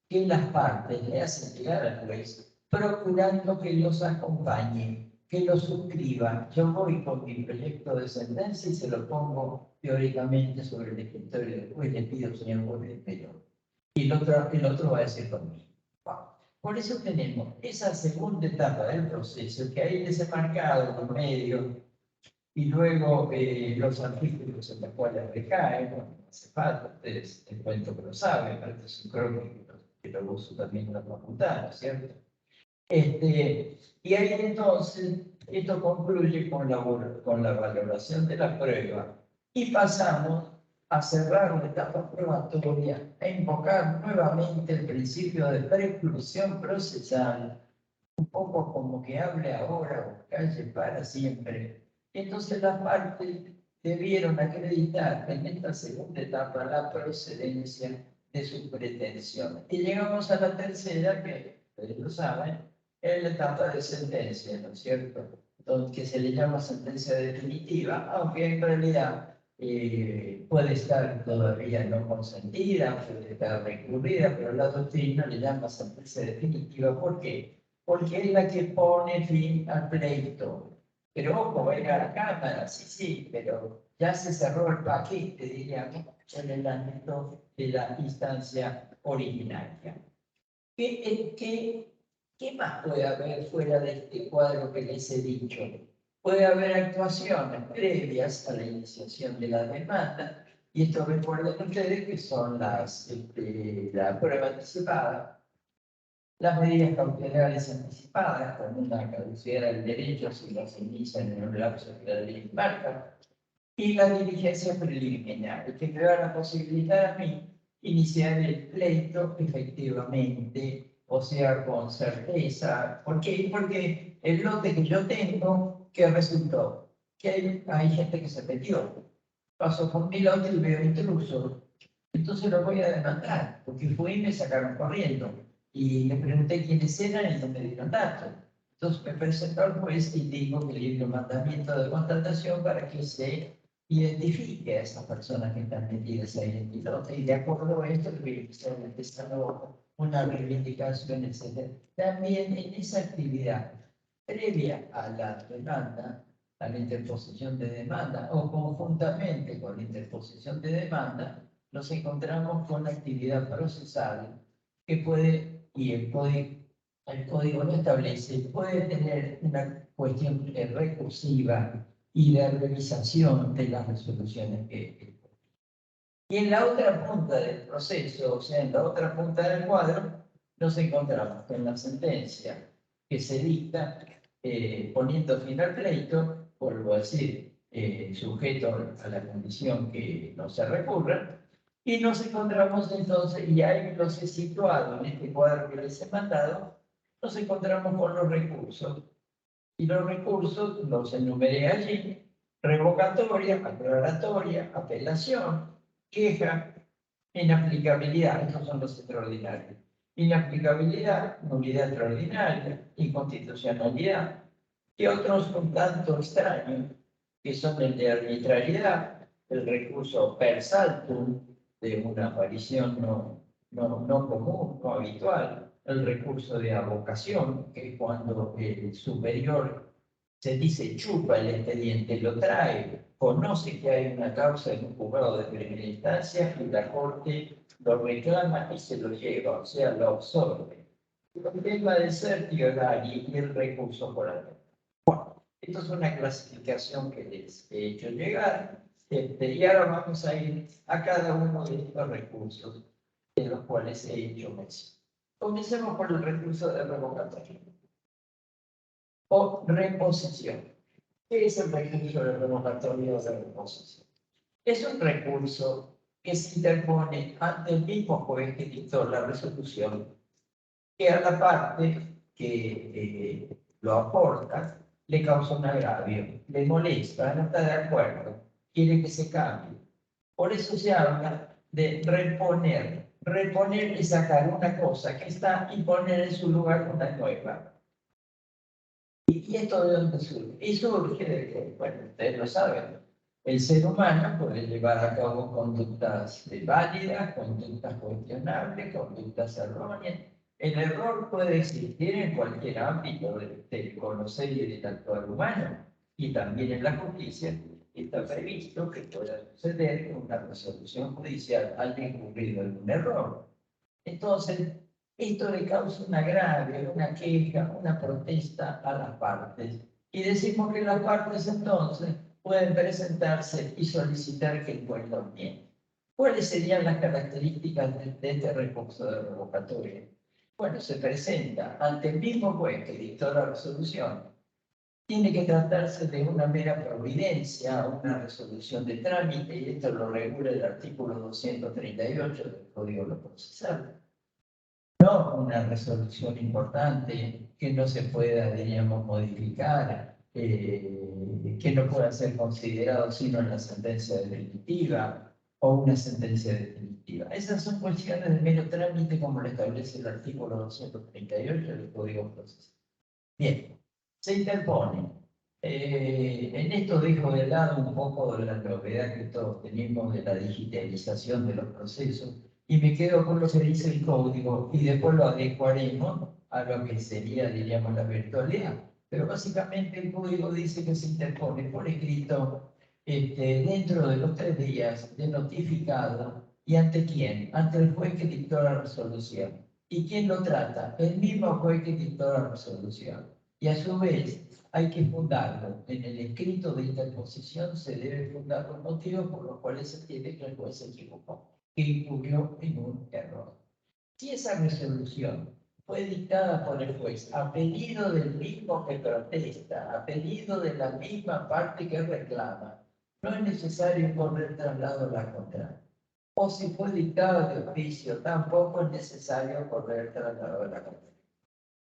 que las partes le hacen llegar al juez, procurando que los acompañe, que los suscriban. Yo voy con mi proyecto de sentencia y se lo pongo teóricamente sobre el escritorio del juez, le pido, señor juez, y el otro va a decir conmigo. Por eso tenemos esa segunda etapa del proceso, que hay desembarcado los medios y luego los artículos en los cuales recaen, no hace falta, ustedes les cuento que lo saben, pero es un crónico que lo uso también en la facultad, ¿no es cierto? Y ahí entonces esto concluye con la valoración de la prueba y pasamos a cerrar una etapa probatoria e invocar nuevamente el principio de preclusión procesal, un poco como que hable ahora o calle para siempre. Entonces las partes debieron acreditar en esta segunda etapa la procedencia de sus pretensiones. Y llegamos a la tercera, que ustedes lo saben, es la etapa de sentencia, ¿no es cierto? Que se le llama sentencia definitiva, aunque en realidad puede estar todavía no consentida, puede estar recurrida, pero la doctrina le llama sentencia definitiva. ¿Por qué? Porque es la que pone fin al pleito. Pero ojo, va a ir a la Cámara, sí, sí, pero ya se cerró el paquete, diríamos, en el ámbito de la instancia originaria. ¿Qué más puede haber fuera de este cuadro que les he dicho? Puede haber actuaciones previas a la iniciación de la demanda, y esto recuerden ustedes que son la prueba anticipada, las medidas cautelares anticipadas, con una caducidad del derecho si las inician en un lapso que la ley marca, y la diligencia preliminar, que me da la posibilidad a mí iniciar el pleito efectivamente, o sea, con certeza. ¿Por qué? Porque el lote que yo tengo ¿qué resultó? Que hay gente que se metió. Pasó por mi lote y veo intruso. Entonces lo voy a demandar, porque fui y me sacaron corriendo. Y le pregunté quiénes eran y no me dieron datos. Entonces me presentó al juez y dijo que le dio un mandamiento de contratación para que se identifique a esas personas que están metidas ahí en mi lote. Y de acuerdo a esto, se ha empezado una reivindicación, etc. También en esa actividad previa a la demanda, a la interposición de demanda o conjuntamente con la interposición de demanda, nos encontramos con la actividad procesal que puede, y el código lo establece, puede tener una cuestión recursiva y de revisación de las resoluciones que. Y en la otra punta del proceso, o sea, en la otra punta del cuadro, nos encontramos con la sentencia que se dicta poniendo fin al pleito, vuelvo a decir, sujeto a la condición que no se recurra, y nos encontramos entonces, y ahí los he situado en este cuadro que les he mandado, nos encontramos con los recursos. Y los recursos los enumeré allí: revocatoria, aclaratoria, apelación, queja, inaplicabilidad. Estos son los extraordinarios. Inaplicabilidad, nulidad extraordinaria, inconstitucionalidad, y otros un tanto extraños, que son el de arbitrariedad, el recurso per saltum, de una aparición no común, no habitual, el recurso de avocación, que es cuando el superior se dice chupa el expediente, lo trae, conoce que hay una causa en un juzgado de primera instancia y la Corte lo reclama y se lo lleva, o sea, lo absorbe. El tema de certiorari y el recurso por algo. Bueno, esto es una clasificación que les he hecho llegar, y ahora vamos a ir a cada uno de estos recursos de los cuales he hecho mención. Comencemos por el recurso de revocatoria o reposición. ¿Qué es el recurso de revocatoria o de reposición? Es un recurso que se interpone ante el mismo juez que dictó la resolución, que a la parte que lo aporta le causa un agravio, le molesta, no está de acuerdo, quiere que se cambie. Por eso se habla de reponer. Reponer es sacar una cosa que está y poner en su lugar una nueva. ¿Y esto de dónde surge? Y surge de que, bueno, ustedes lo saben, el ser humano puede llevar a cabo conductas válidas, conductas cuestionables, conductas erróneas. El error puede existir en cualquier ámbito del conocer y del actuar humano, y también en la justicia está previsto que pueda suceder una resolución judicial al incurrido en un error. Entonces, esto le causa un agravio, una queja, una protesta a las partes. Y decimos que las partes entonces pueden presentarse y solicitar que el juez lo niegue. ¿Cuáles serían las características de este recurso de revocatoria? Bueno, se presenta ante el mismo juez que dictó la resolución. Tiene que tratarse de una mera providencia, una resolución de trámite, y esto lo regula el artículo 238 del Código Procesal. No una resolución importante que no se pueda, diríamos, modificar, que no pueda ser considerado sino en la sentencia definitiva o una sentencia definitiva. Esas son cuestiones de mero trámite, como lo establece el artículo 238 del Código Procesal. Bien, se interpone. En esto dejo de lado un poco de la novedad que todos tenemos de la digitalización de los procesos y me quedo con lo que dice el código y después lo adecuaremos a lo que sería, diríamos, la virtualidad. Pero básicamente el código dice que se interpone por escrito dentro de los 3 días de notificado. ¿Y ante quién? Ante el juez que dictó la resolución. ¿Y quién lo trata? El mismo juez que dictó la resolución. Y a su vez hay que fundarlo. En el escrito de interposición se debe fundar los motivos por los cuales se entiende que el juez se equivocó, que incurrió en un error. Si esa resolución fue dictada por el juez a pedido del mismo que protesta, a pedido de la misma parte que reclama, no es necesario correr traslado a la contraria. O si fue dictada de oficio, tampoco es necesario correr traslado a la contraria.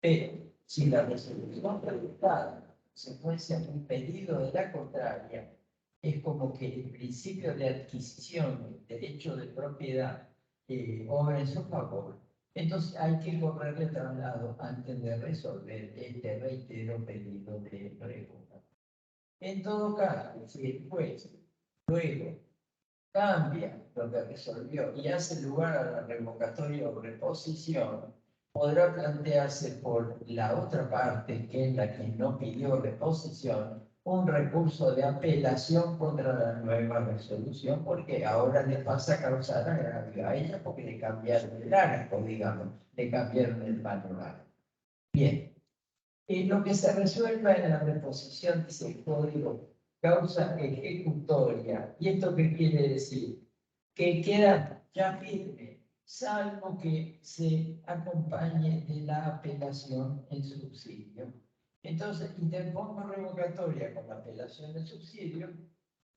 Pero si la resolución fue dictada consecuencia un pedido de la contraria, es como que el principio de adquisición del derecho de propiedad obra en su favor. Entonces hay que correrle traslado antes de resolver este reitero pedido de revocación. En todo caso, si el juez luego cambia lo que resolvió y hace lugar a la revocatoria o reposición, podrá plantearse por la otra parte, que es la que no pidió reposición, un recurso de apelación contra la nueva resolución, porque ahora le pasa a causar agravio a ella porque le cambiaron el arco, digamos, le cambiaron el panorama. Bien, lo que se resuelva en la reposición, dice el código, causa ejecutoria. ¿Y esto qué quiere decir? Que queda ya firme, salvo que se acompañe de la apelación en subsidio. Entonces, interpongo revocatoria con la apelación en subsidio,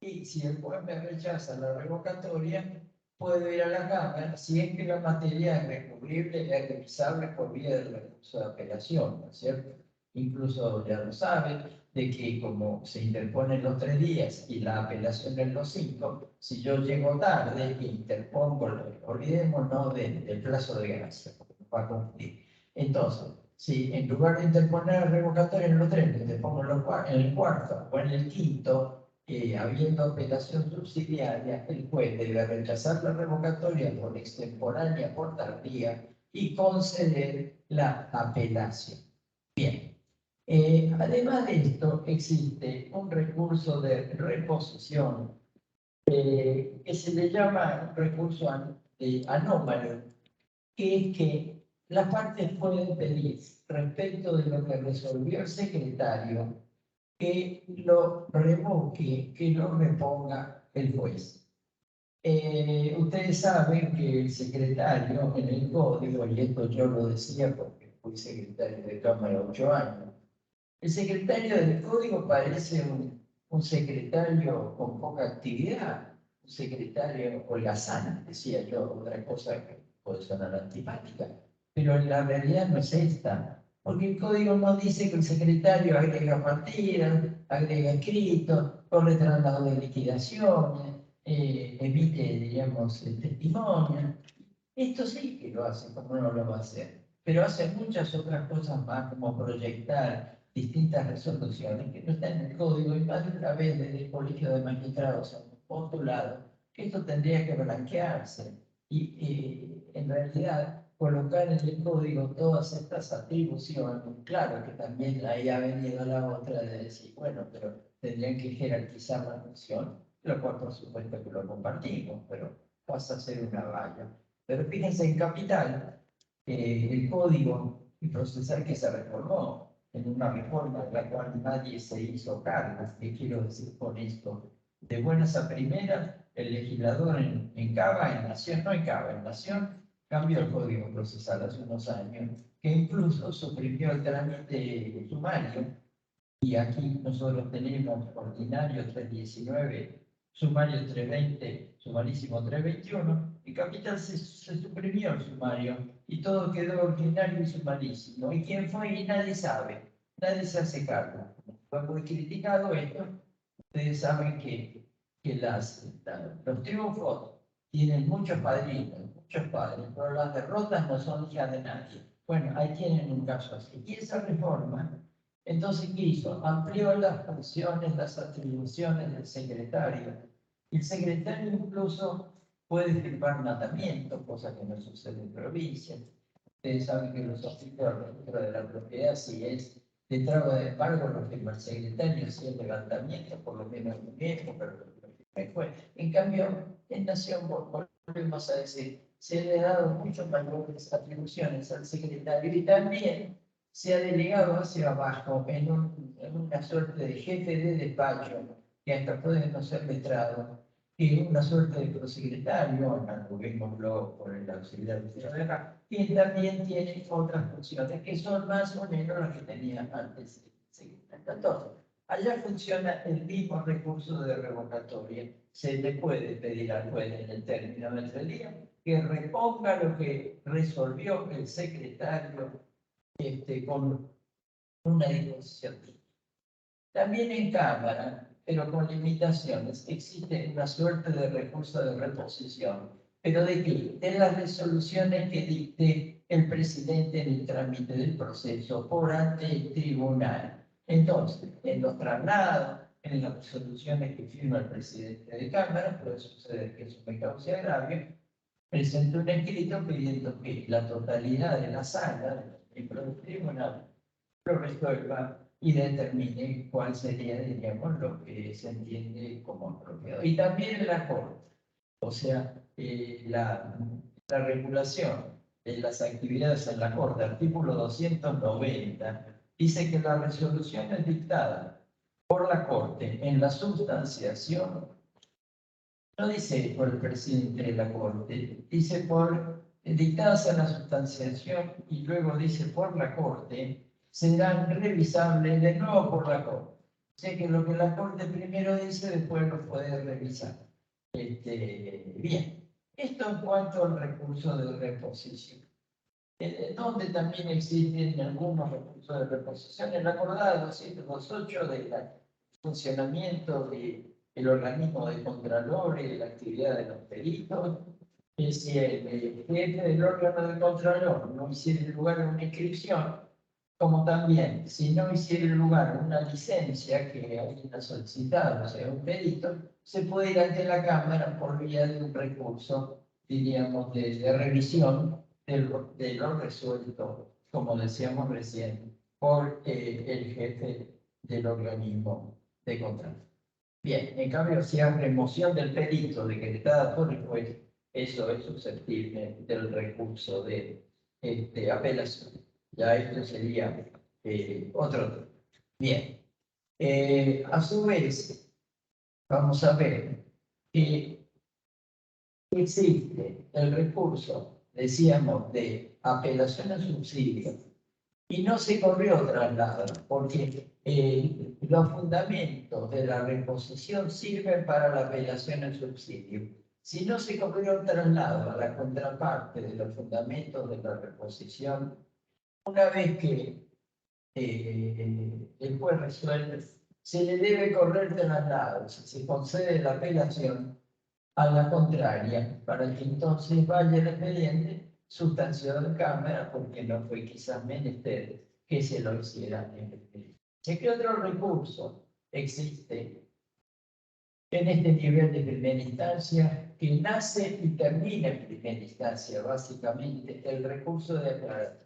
y si el juez me rechaza la revocatoria, puedo ir a la Cámara, si es que la materia es recurrible, es revisable por vía del recurso de apelación, ¿no es cierto? Incluso ya lo saben, de que como se interponen los 3 días y la apelación en los 5, si yo llego tarde e interpongo, olvidémonos del plazo de gracia, porque nos va a confundir. Entonces, si en lugar de interponer revocatoria en los 3, interpongo en el cuarto o en el quinto, habiendo apelación subsidiaria, el juez debe rechazar la revocatoria por extemporánea, por tardía, y conceder la apelación. Bien. Además de esto, existe un recurso de reposición que se le llama recurso anómalo, que es que las partes pueden pedir respecto de lo que resolvió el secretario que lo revoque, que lo reponga el juez. Ustedes saben que el secretario en el código, y esto yo lo decía porque fui secretario de Cámara 8 años, el secretario del código parece un secretario con poca actividad, un secretario holgazán, decía yo, otra cosa que puede sonar antipática, pero la realidad no es esta, porque el código no dice que el secretario agrega partidas, agrega escritos, corre traslado de liquidaciones, emite, digamos, testimonio. Esto sí que lo hace, como no lo va a hacer, pero hace muchas otras cosas más, como proyectar distintas resoluciones que no están en el código, y más de una vez desde el Colegio de Magistrados hemos postulado que esto tendría que blanquearse y en realidad colocar en el código todas estas atribuciones. Claro que también ahí ha venido la otra de decir, bueno, pero tendrían que jerarquizar la función, lo cual por supuesto que lo compartimos, pero pasa a ser una valla. Pero fíjense, en Capital, el código procesal que se reformó en una reforma de la cual nadie se hizo cargo. ¿Qué quiero decir con esto? De buenas a primeras, el legislador en Cava, en Nación, no en Cava, en Nación, cambió el código procesal hace unos años, que incluso suprimió el trámite sumario, y aquí nosotros tenemos ordinario 319, sumario 320, sumarísimo 321, y Capital se suprimió el sumario y todo quedó ordinario y sumarísimo. ¿Y quién fue? Y nadie sabe, nadie se hace cargo. Fue muy criticado esto. Ustedes saben que los triunfos tienen muchos padrinos, muchos padres, pero las derrotas no son hijas de nadie. Bueno, ahí tienen un caso así. Y esa reforma, entonces, ¿qué hizo? Amplió las funciones, las atribuciones del secretario. El secretario incluso puede firmar mandamientos, cosa que no sucede en provincia. Ustedes saben que los oficios dentro de la propiedad, si es de trago de embargo, lo firma el secretario, si es levantamiento, por lo menos un viejo, pero lo firma el juez. En cambio, en Nación, volvemos a decir, se le ha dado muchas mayores atribuciones al secretario y también se ha delegado hacia abajo en una suerte de jefe de despacho, que hasta puede no ser letrado, que una suerte de prosecretario, analoguémoslo por el auxiliar de la que también tiene otras funciones que son más o menos las que tenía antes el secretario. Entonces, allá funciona el mismo recurso de revocatoria. Se le puede pedir al juez en el término del 3 días que reponga lo que resolvió el secretario con una disposición. También en Cámara, pero con limitaciones, existe una suerte de recurso de reposición. ¿Pero de qué? De las resoluciones que dicte el presidente en el trámite del proceso por ante el tribunal. Entonces, en los traslados, en las resoluciones que firma el presidente de Cámara, puede suceder que eso me cause agravio, presentó un escrito pidiendo que la totalidad de la sala de los miembros del tribunal lo resuelva y determine cuál sería, diríamos, lo que se entiende como apropiado. Y también en la Corte, o sea, la regulación de las actividades en la Corte, artículo 290, dice que las resoluciones dictadas por la Corte en la sustanciación, no dice por el presidente de la Corte, dice por dictadas en la sustanciación y luego dice por la Corte, serán revisables de nuevo por la Corte. O sea que lo que la Corte primero dice, después lo puede revisar. Bien, esto en cuanto al recurso de reposición, donde también existen algunos recursos de reposición, el acordado 228 del funcionamiento del organismo de contralores, de la actividad de los peritos, que si el jefe del órgano de contralor no hiciera lugar a una inscripción, como también si no hiciera lugar una licencia que alguien ha solicitado, o sea, un perito, se puede ir ante la Cámara por vía de un recurso, diríamos, de revisión de lo resuelto, como decíamos recién, por el jefe del organismo de control. Bien, en cambio, si hay remoción del perito decretada por el juez, eso es susceptible del recurso de apelación. Ya esto sería otro tema. Bien, a su vez, vamos a ver que existe el recurso, decíamos, de apelación a subsidio, y no se corrió traslado, porque los fundamentos de la reposición sirven para la apelación al subsidio. Si no se corrió traslado a la contraparte de los fundamentos de la reposición, una vez que el juez resuelve, se le debe correr traslado, si se concede la apelación a la contraria, para que entonces vaya el expediente sustanciado en Cámara, porque no fue quizás menester que se lo hiciera en el expediente. ¿Qué otro recurso existe en este nivel de primera instancia, que nace y termina en primera instancia, básicamente, el recurso de aclaración?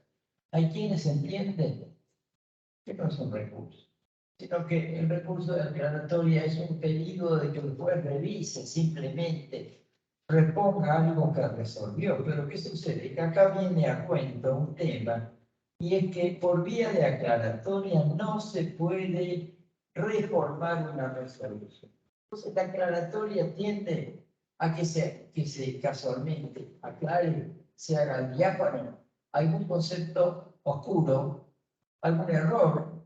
Hay quienes entienden que no es un recurso, sino que el recurso de aclaratoria es un pedido de que el juez revise, simplemente reponga algo que resolvió. Pero ¿qué sucede? Que acá viene a cuento un tema, y es que por vía de aclaratoria no se puede reformar una resolución. Entonces la aclaratoria tiende a que se casualmente aclare, se haga diáfano algún concepto oscuro, algún error.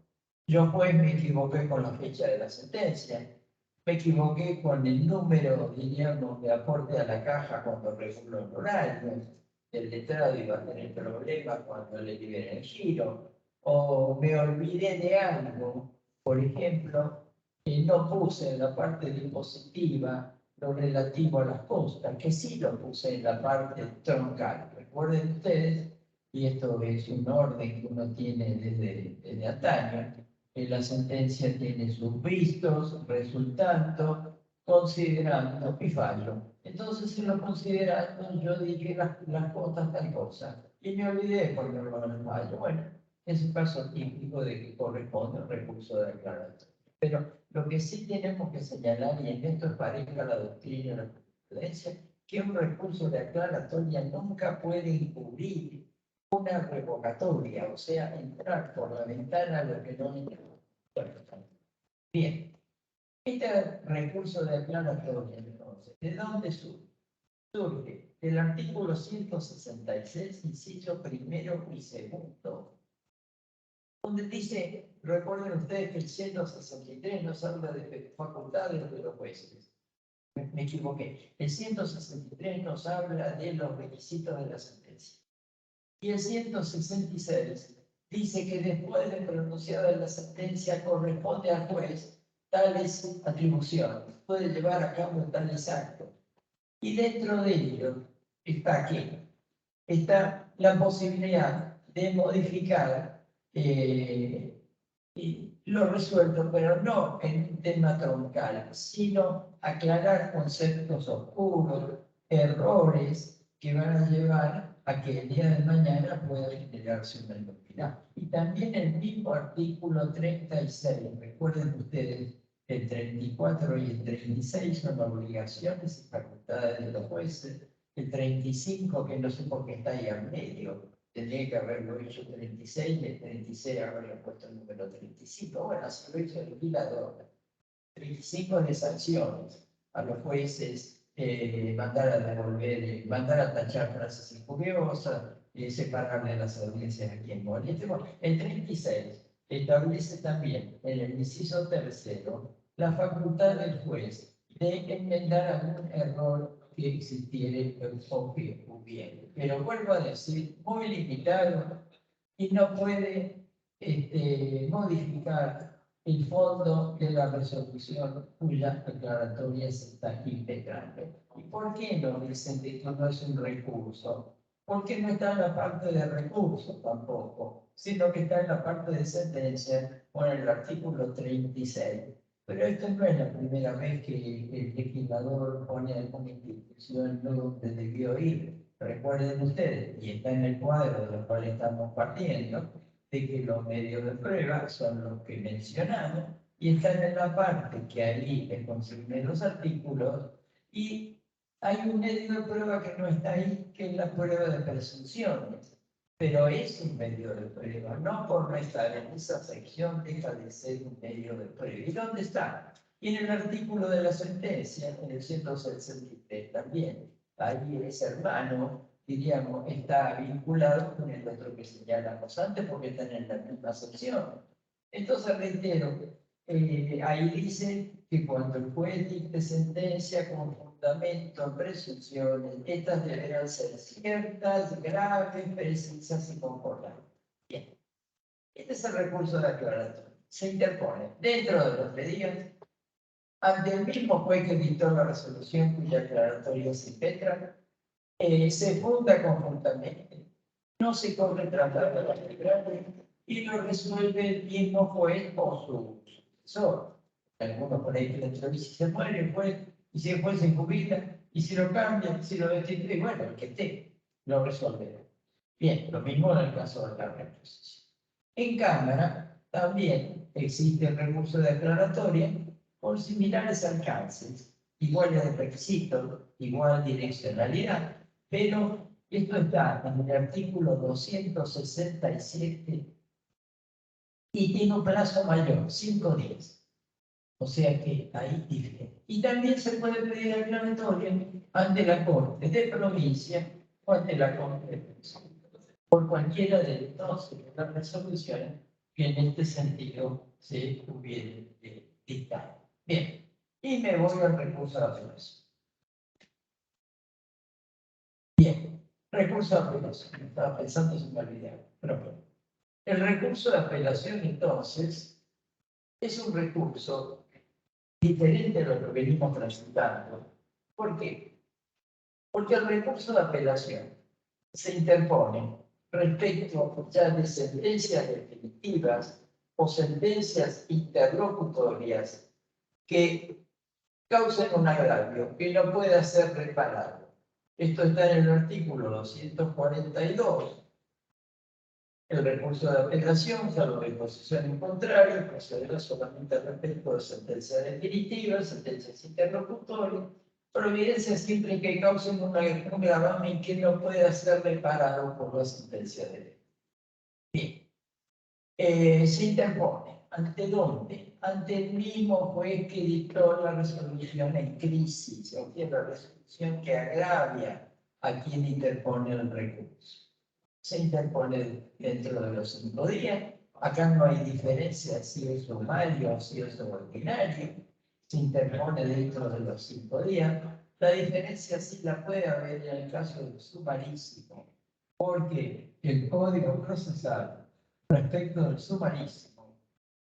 Yo pues me equivoqué con la fecha de la sentencia, me equivoqué con el número, diríamos, de aporte a la caja cuando reguló el horario, el letrado iba a tener problemas cuando le liberen el giro, o me olvidé de algo, por ejemplo, que no puse en la parte dispositiva lo relativo a las costas, que sí lo puse en la parte troncal. Recuerden ustedes, y esto es un orden que uno tiene desde antaño, que la sentencia tiene sus vistos, resultando, considerando y fallo. Entonces, en lo considerando, yo dije las cosas tal cosa, y me olvidé de ponerlo en el fallo. Bueno, es un caso típico de que corresponde un recurso de aclaración. Pero lo que sí tenemos que señalar, y en esto es pareja la doctrina de la jurisprudencia, que un recurso de aclaratoria nunca puede encubrir una revocatoria, o sea, entrar por la ventana lo que no entra. Bien, este recurso de aclaratoria, entonces, ¿de dónde surge? Surge del artículo 166, inciso primero y segundo, donde dice, recuerden ustedes que el 163 nos habla de facultades de los jueces. Me equivoqué. El 163 nos habla de los requisitos de la sentencia. Y el 166 dice que después de pronunciada la sentencia corresponde al juez tales atribuciones, puede llevar a cabo tales actos. Y dentro de ello está que está la posibilidad de modificar lo resuelto, pero no en un tema troncal, sino aclarar conceptos oscuros, errores que van a llevar a que el día de mañana pueda generarse una novedad. Y también el mismo artículo 36, recuerden ustedes, el 34 y el 36 son obligaciones y facultades de los jueces, el 35, que no sé por qué está ahí al medio, tendría que haberlo hecho 36 y el 36 habría puesto el número 35. Bueno, así lo hizo el legislador. 35 de sanciones a los jueces, mandar a devolver, mandar a tachar frases injuriosas, separarle las audiencias a quien moleste. Bueno, el 36 establece también en el inciso tercero la facultad del juez de enmendar algún error que existiere o que hubiera. Pero vuelvo a decir, muy limitado y no puede modificar el fondo de la resolución cuya declaratoria se está integrando. ¿Y por qué no dicen que esto no es un recurso? Porque no está en la parte de recurso tampoco, sino que está en la parte de sentencia o en el artículo 36. Pero esto no es la primera vez que el legislador pone alguna institución no donde debió ir. Recuerden ustedes, y está en el cuadro de lo cual estamos partiendo, de que los medios de prueba son los que mencionamos y están en la parte que ahí les consigné los artículos y hay un medio de prueba que no está ahí, que es la prueba de presunciones. Pero es un medio de prueba, no por no estar en esa sección deja de ser un medio de prueba. ¿Y dónde está? Y en el artículo de la sentencia, en el 163 también, ahí es hermano, diríamos, está vinculado con el otro que señalamos antes porque están en la misma sección. Entonces reitero, ahí dice que cuando el juez dicte sentencia con fundamento en presunciones, estas deberán ser ciertas, graves, precisas y concordantes. Bien, este es el recurso de aclaratoria. Se interpone dentro de los medios ante el mismo juez que dictó la resolución cuya aclaratoria se impetra, se funda conjuntamente, no se corre traslado arbitrario y lo resuelve el mismo juez o su sucesor. Algunos por ahí que la entrevista se muere el juez, y si el juez se jubila, y si lo cambia, si lo destituye, bueno, el que esté, lo resuelve. Bien, lo mismo en el caso de la reposición. En Cámara también existe el recurso de aclaratoria por similares alcances, iguales de requisitos, igual direccionalidad, pero esto está en el artículo 267 y tiene un plazo mayor, 5 días. O sea que ahí difiere. Y también se puede pedir aclaratoria ante la Corte de Provincia o ante la Corte de Provincia, por cualquiera de las resoluciones que en este sentido se hubieran dictado. Bien, y me voy al recurso de apelación. Bien, recurso de apelación. Estaba pensando si me olvidaba. Pero bueno. El recurso de apelación, entonces, es un recurso diferente a lo que venimos transitando. ¿Por qué? Porque el recurso de apelación se interpone respecto ya de sentencias definitivas o sentencias interlocutorias que causen un agravio que no pueda ser reparado. Esto está en el artículo 242. El recurso de apelación, salvo disposición en contrario, procederá solamente respecto de sentencias definitivas, sentencias interlocutorias, providencias siempre que causen un gravamen que no pueda ser reparado por la sentencia de ley. Bien, se interpone. ¿Ante dónde? Ante el mismo juez que dictó la resolución en crisis, o sea, la resolución que agravia a quien interpone el recurso. Se interpone dentro de los 5 días. Acá no hay diferencia si es sumario o si es ordinario. Se interpone dentro de los 5 días. La diferencia sí la puede haber en el caso del sumarísimo, porque el Código Procesal respecto del sumarísimo,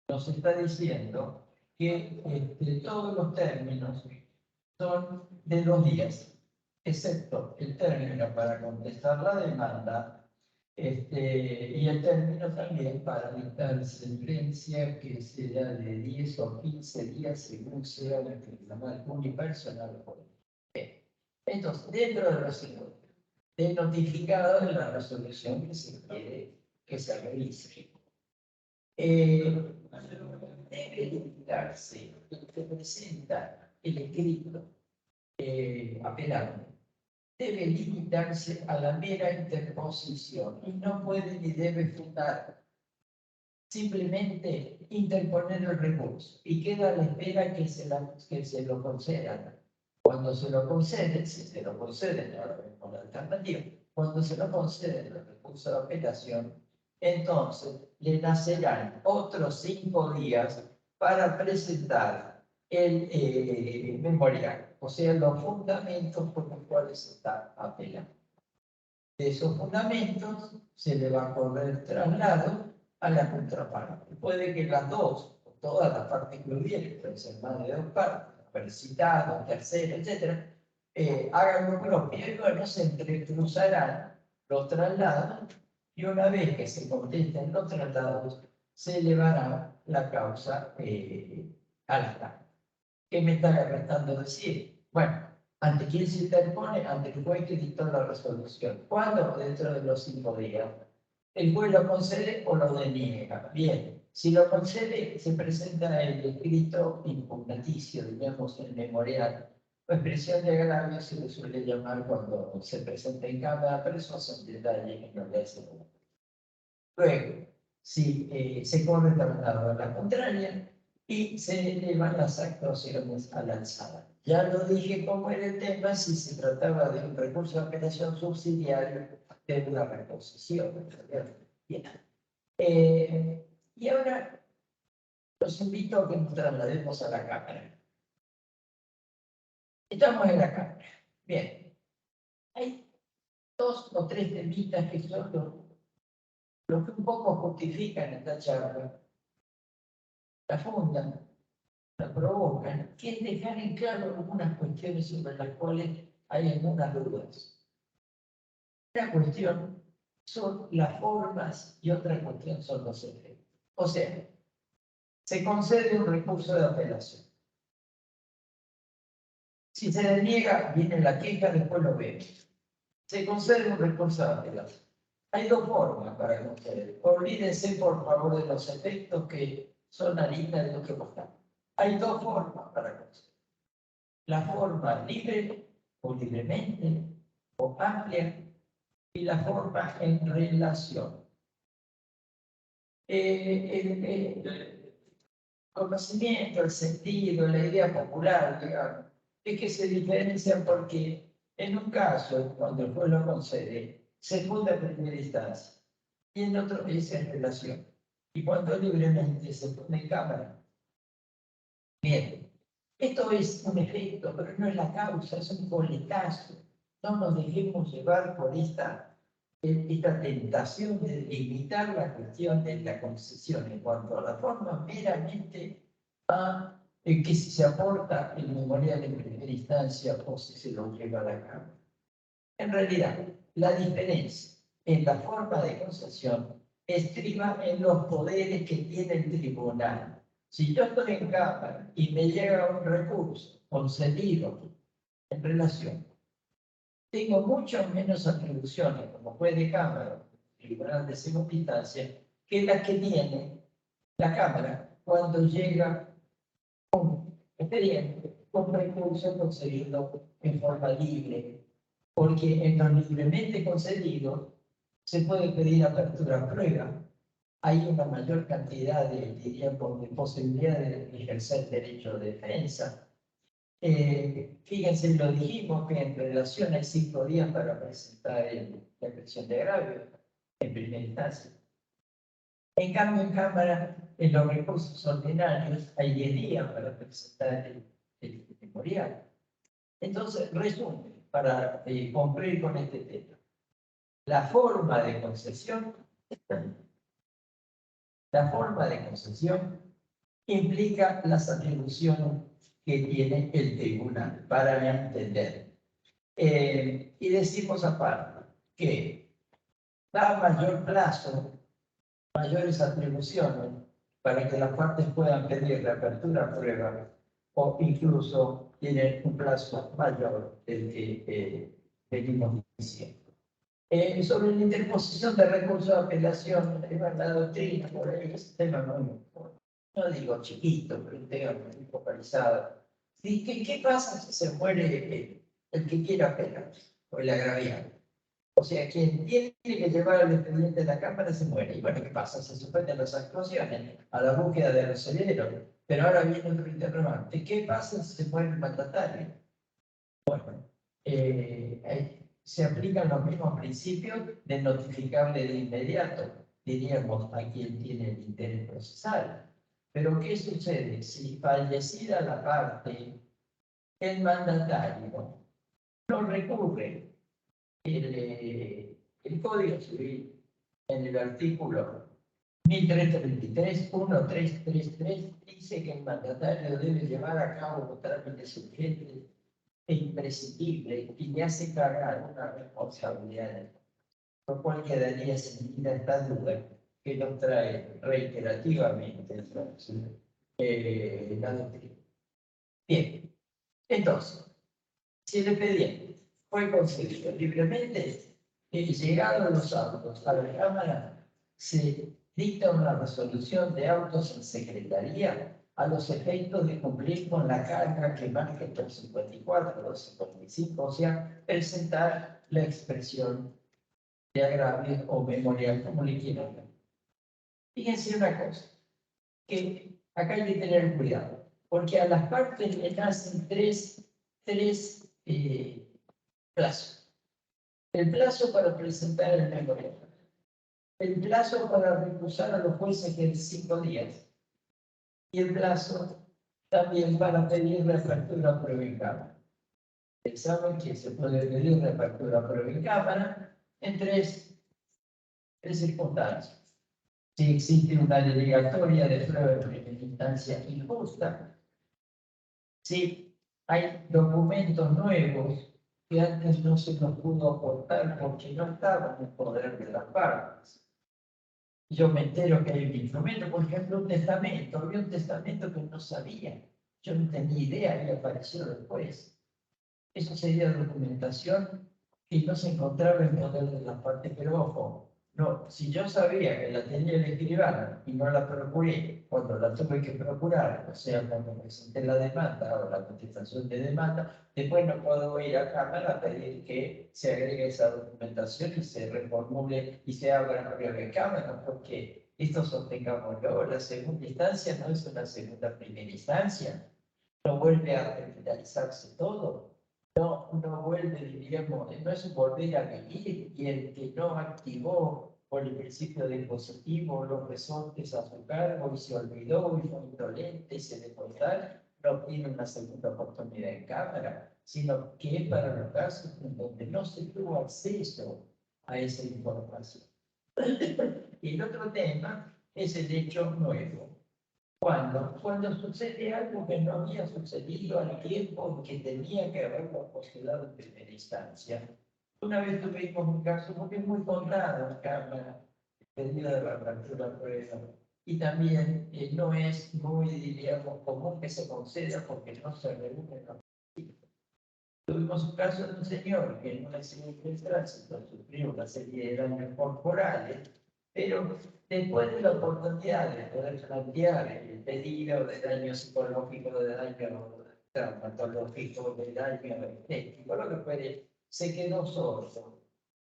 nos está diciendo que todos los términos son de 2 días, excepto el término para contestar la demanda y el término también para dictar sentencia que será de 10 o 15 días según sea el tribunal unipersonal o político. Entonces, dentro de los de notificado de la resolución que se quiere que se realice. Debe limitarse, se presenta el escrito apelable, debe limitarse a la mera interposición y no puede ni debe fundar, simplemente interponer el recurso y queda a la espera que se lo concedan. Cuando se lo conceden, si se lo conceden, ahora vemos la alternativa, cuando se lo conceden el recurso de apelación, entonces le nacerán otros 5 días para presentar el memorial, o sea, los fundamentos por los cuales se está apelando. De esos fundamentos se le va a correr traslado a la contraparte. Puede que las dos, o todas las partes que hubiera, pueden ser más de 2 partes, citado, tercero, etc., hagan lo propio y bueno, se entrecruzarán los traslados y una vez que se contesten los traslados, se elevará la causa a la Cámara. ¿Qué me está restando decir? Bueno, ¿ante quién se interpone? Ante el juez que dictó la resolución. ¿Cuándo? Dentro de los 5 días. ¿El juez lo concede o lo deniega? Bien, si lo concede, se presenta el escrito impugnaticio, digamos, el memorial. O expresión de agravio se le suele llamar cuando se presenta en cámara, pero eso son detalles que no le hacen. Luego, si se corre traslado a la contraria y se elevan las actuaciones a la alzada. Ya lo dije cómo era el tema, si se trataba de un recurso de apelación subsidiario de una reposición. Bien. Y ahora los invito a que nos traslademos a la Cámara. Estamos en la Cámara. Bien. Hay 2 o 3 temitas que son los que un poco justifican esta charla. La fundan, la provocan, que es dejar en claro algunas cuestiones sobre las cuales hay algunas dudas. Una cuestión son las formas y otra cuestión son los efectos. O sea, se concede un recurso de apelación. Si se deniega, viene la queja, después lo vemos. Se concede un recurso de apelación. Hay 2 formas para conceder. Olvídense, por favor, de los efectos que son harina de lo que buscamos. Hay 2 formas para conceder. La forma libre o libremente o amplia y la forma en relación. El conocimiento, el sentido, la idea popular, digamos, es que se diferencian porque en un caso, cuando el juez lo concede, se funda en primera instancia y en otro es en relación. Y cuando libremente se pone en cámara. Bien, esto es un efecto, pero no es la causa, es un coletazo. No nos dejemos llevar por esta tentación de limitar la cuestión de la concesión en cuanto a la forma meramente a que si se aporta el memorial en primera instancia o si se lo lleva a la Cámara. En realidad, la diferencia en la forma de concesión estriba en los poderes que tiene el tribunal. Si yo estoy en Cámara y me llega un recurso concedido en relación, tengo mucho menos atribuciones como juez de Cámara, tribunal de segunda instancia, que las que tiene la Cámara cuando llega un expediente con recurso concedido en forma libre, porque en lo libremente concedido se puede pedir apertura a prueba. Hay una mayor cantidad de posibilidades de ejercer derecho de defensa. Fíjense, lo dijimos que en relación hay 5 días para presentar la expresión de agravio en primera instancia. En cambio, en Cámara, en los recursos ordinarios, hay 10 días para presentar el memorial. Entonces, resumen, para concluir con este tema. La forma de concesión La forma de concesión implica las atribuciones que tiene el tribunal para entender. Y decimos aparte que da mayor plazo, mayores atribuciones para que las partes puedan pedir reapertura a prueba o incluso tienen un plazo mayor del que venimos diciendo. Sobre la interposición de recursos de apelación, la doctrina, por ahí, es un tema muy, no digo chiquito, pero un tema muy focalizado. ¿Qué pasa si se muere el que quiera apelar o el agraviado? O sea, quien tiene que llevar el expediente de la Cámara se muere. Y bueno, ¿qué pasa? Se suspenden las actuaciones a la búsqueda de los herederos. Pero ahora viene otro interrogante. ¿Qué pasa si se muere el mandatario? Bueno, se aplican los mismos principios de notificable de inmediato, diríamos, a quien tiene el interés procesal. Pero ¿qué sucede? Si fallecida la parte, el mandatario no recurre. El Código Civil, en el artículo 1333 dice que el mandatario debe llevar a cabo los trámites urgentes e imprescindibles y le hace cargar una responsabilidad, lo cual quedaría sentida esta duda que nos trae reiterativamente la doctrina. Bien, entonces, si el expediente fue concedido libremente, llegado los autos a la Cámara, se dicta una resolución de autos en secretaría a los efectos de cumplir con la carga que marca el 254, 255, o sea, presentar la expresión de agravio o memorial, como le quieran ver. Fíjense una cosa, que acá hay que tener cuidado, porque a las partes le nacen tres plazos. El plazo para presentar el memorial, el plazo para recusar a los jueces, que es 5 días, y el plazo también para pedir reapertura a prueba en cámara. Saben que se puede pedir reapertura a prueba en cámara en tres circunstancias. Si existe una denegatoria de prueba de primera instancia injusta, si hay documentos nuevos que antes no se nos pudo aportar porque no estaban en poder de las partes. Yo me entero que hay un instrumento, por ejemplo, un testamento. Había un testamento que no sabía. Yo no tenía idea y apareció después. Eso sería documentación que no se encontraba en poder de las partes, pero ojo, no, si yo sabía que la tenía el escribano y no la procuré, cuando la tuve que procurar, o sea, cuando presenté la demanda o la contestación de demanda, después no puedo ir a Cámara a pedir que se agregue esa documentación y se reformule y se abra una Cámara, porque esto sostengámoslo, la segunda instancia no es una segunda primera instancia, no vuelve a finalizarse todo. No vuelve, diríamos, no es volver a vivir, y el que no activó por el principio de positivo los resortes a su cargo y se olvidó y fue indolente y se dejó estar, no tiene una segunda oportunidad en Cámara, sino que es para los casos en donde no se tuvo acceso a esa información. Y el otro tema es el hecho nuevo. Cuando sucede algo que no había sucedido al tiempo en que tenía que haberlo postulado en primera instancia. Una vez tuvimos un caso porque es muy contado en Cámara, pedido de la apertura prueba, y también no es muy, diríamos, común que se conceda porque no se reúnen los requisitos. Tuvimos un caso de un señor que en un accidente de tránsito sufrió una serie de daños corporales, pero después de la oportunidad de poder plantear el pedido de daño psicológico, de daño traumatológico, de daño estético, lo que fuere, se quedó sordo.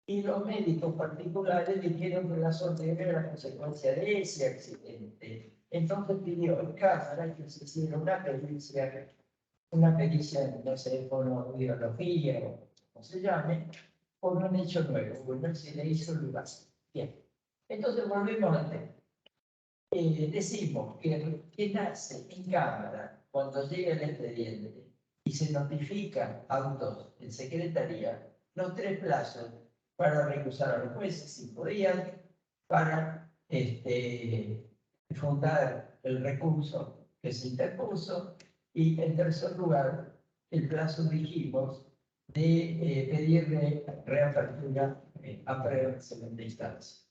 Y los médicos particulares dijeron que la sordera era la consecuencia de ese accidente. Entonces pidió en Cámara que se hiciera una pericia, no sé, fonoaudiología o como se llame, por un hecho nuevo. Bueno, se le hizo el básico. Bien. Entonces volvemos al tema. Decimos que nace en Cámara cuando llega el expediente y se notifican autos en secretaría los 3 plazos para recusar a los jueces 5 días, para fundar el recurso que se interpuso y, en tercer lugar, el plazo, dijimos, de pedir reapertura a prueba en segunda instancia.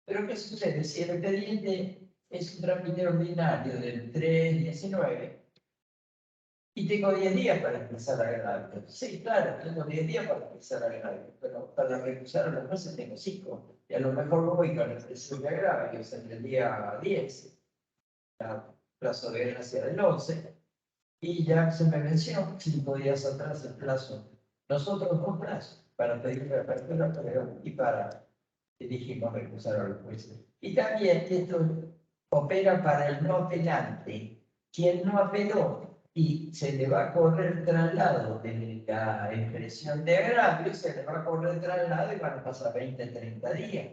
Pero ¿qué sucede? Si el expediente es un trámite ordinario del 319 y tengo 10 días para empezar a agravio. Sí, claro, tengo 10 días para empezar a agravio, pero para recusar a los meses tengo 5. Y a lo mejor voy con el precio de agravio en el día 10, el plazo de gracia del 11, y ya se me venció 5 días atrás el plazo. Nosotros 2 plazos para pedir reapertura y para, dijimos, recusar a los jueces. Y también esto opera para el no apelante. Quien no apeló y se le va a correr el traslado de la expresión de agravio, se le va a correr el traslado y van a pasar 20, 30 días.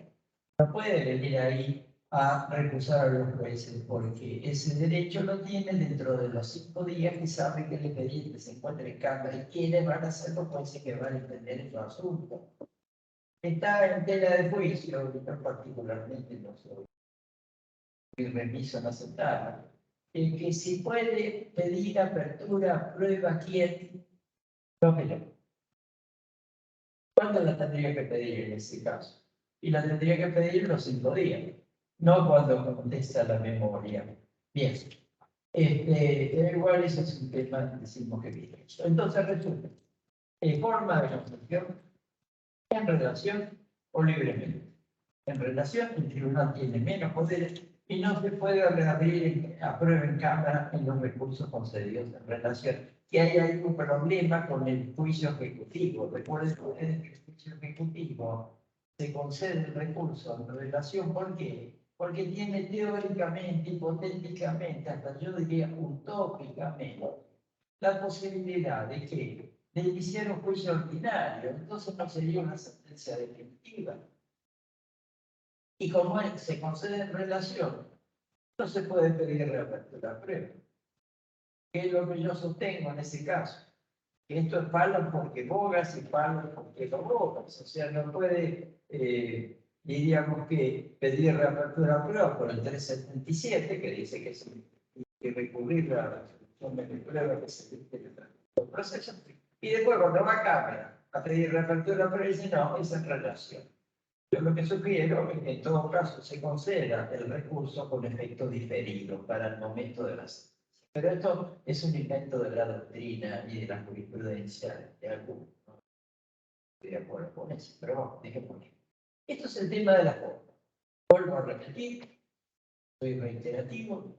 No puede venir ahí a recusar a los jueces porque ese derecho lo tiene dentro de los 5 días que sabe que el expediente se encuentra en cámara y quiénes van a ser los jueces que van a entender su asunto. Está en tela de juicio, yo particularmente no soy remiso en aceptarla, que si puede pedir apertura, prueba quién, no me lo. ¿Cuándo la tendría que pedir en ese caso? Y la tendría que pedir los 5 días, no cuando contesta la memoria. Bien, igual ese es un tema, decimos que viene. Entonces resulta, forma de concesión, en relación o libremente. En relación, el tribunal tiene menos poderes y no se puede reabrir a prueba en cámara en los recursos concedidos en relación. Que hay un problema con el juicio ejecutivo. Recuerden que el juicio ejecutivo se concede el recurso en relación. ¿Por qué? Porque tiene teóricamente, hipotéticamente, hasta yo diría utópicamente, la posibilidad de que le hiciera un juicio ordinario, entonces no sería una sentencia definitiva. Y como se concede en relación, no se puede pedir reapertura a prueba. ¿Qué es lo que yo sostengo en ese caso? Que esto es palo porque bogas y palo porque no bogas. O sea, no puede, diríamos que pedir reapertura a prueba por el 377, que dice que sí, y recurrir a la resolución de prueba que se dice en el proceso. Y después cuando va a cámara a pedir reapertura a prueba, dice no, es en relación. Yo lo que sugiero es que en todo caso se conceda el recurso con efecto diferido para el momento de la sentencia. Pero esto es un invento de la doctrina y de la jurisprudencia de algunos. No estoy de acuerdo con eso, pero bueno, dejémoslo. Esto es el tema de la forma. Vuelvo a repetir, soy reiterativo,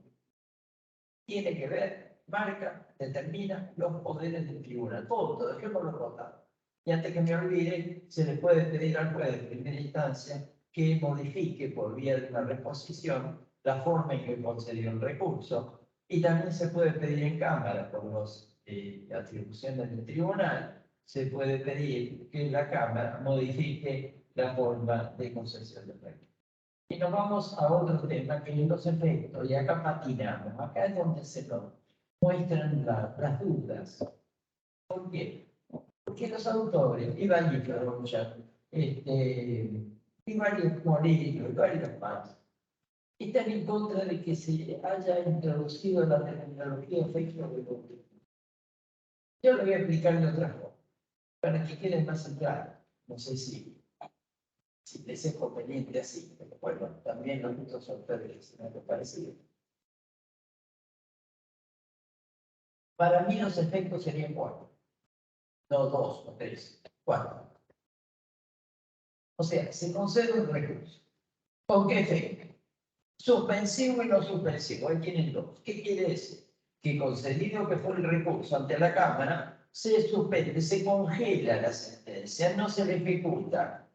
tiene que ver, marca, determina los poderes del tribunal. Punto, dejémoslo votado. Y antes que me olvide, se le puede pedir al juez de primera instancia que modifique por vía de una reposición la forma en que concedió el recurso. Y también se puede pedir en cámara por las atribuciones del tribunal, se puede pedir que la cámara modifique la forma de concesión del recurso. Y nos vamos a otro tema que es los efectos, y acá patinamos, acá es donde se nos muestran las dudas. ¿Por qué? Porque los autores, y Rocha, y varios Moreno, y varios más, están en contra de que se haya introducido la terminología efecto de control. Yo lo voy a explicar de otra forma, para que quede más claro. No sé si les es conveniente así, pero bueno, también los otros autores me han parecido. Para mí los efectos serían 4. No 2 o 3, 4. O sea, se concede un recurso. ¿Con qué efecto? Suspensivo y no suspensivo. Ahí tienen 2. ¿Qué quiere decir? Que concedido que fue el recurso ante la Cámara, se suspende, se congela la sentencia, no se le ejecuta.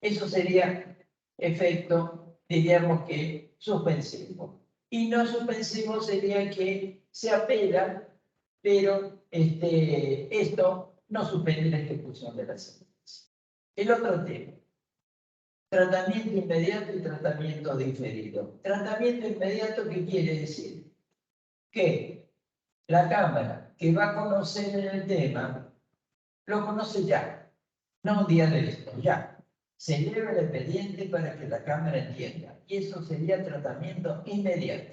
Eso sería efecto, diríamos que suspensivo. Y no suspensivo sería que se apela, pero esto no suspende la ejecución de la sentencia. El otro tema, tratamiento inmediato y tratamiento diferido. Tratamiento inmediato, ¿qué quiere decir? Que la Cámara que va a conocer el tema, lo conoce ya, no un día de esto, ya. se eleva el expediente para que la Cámara entienda. Y eso sería tratamiento inmediato.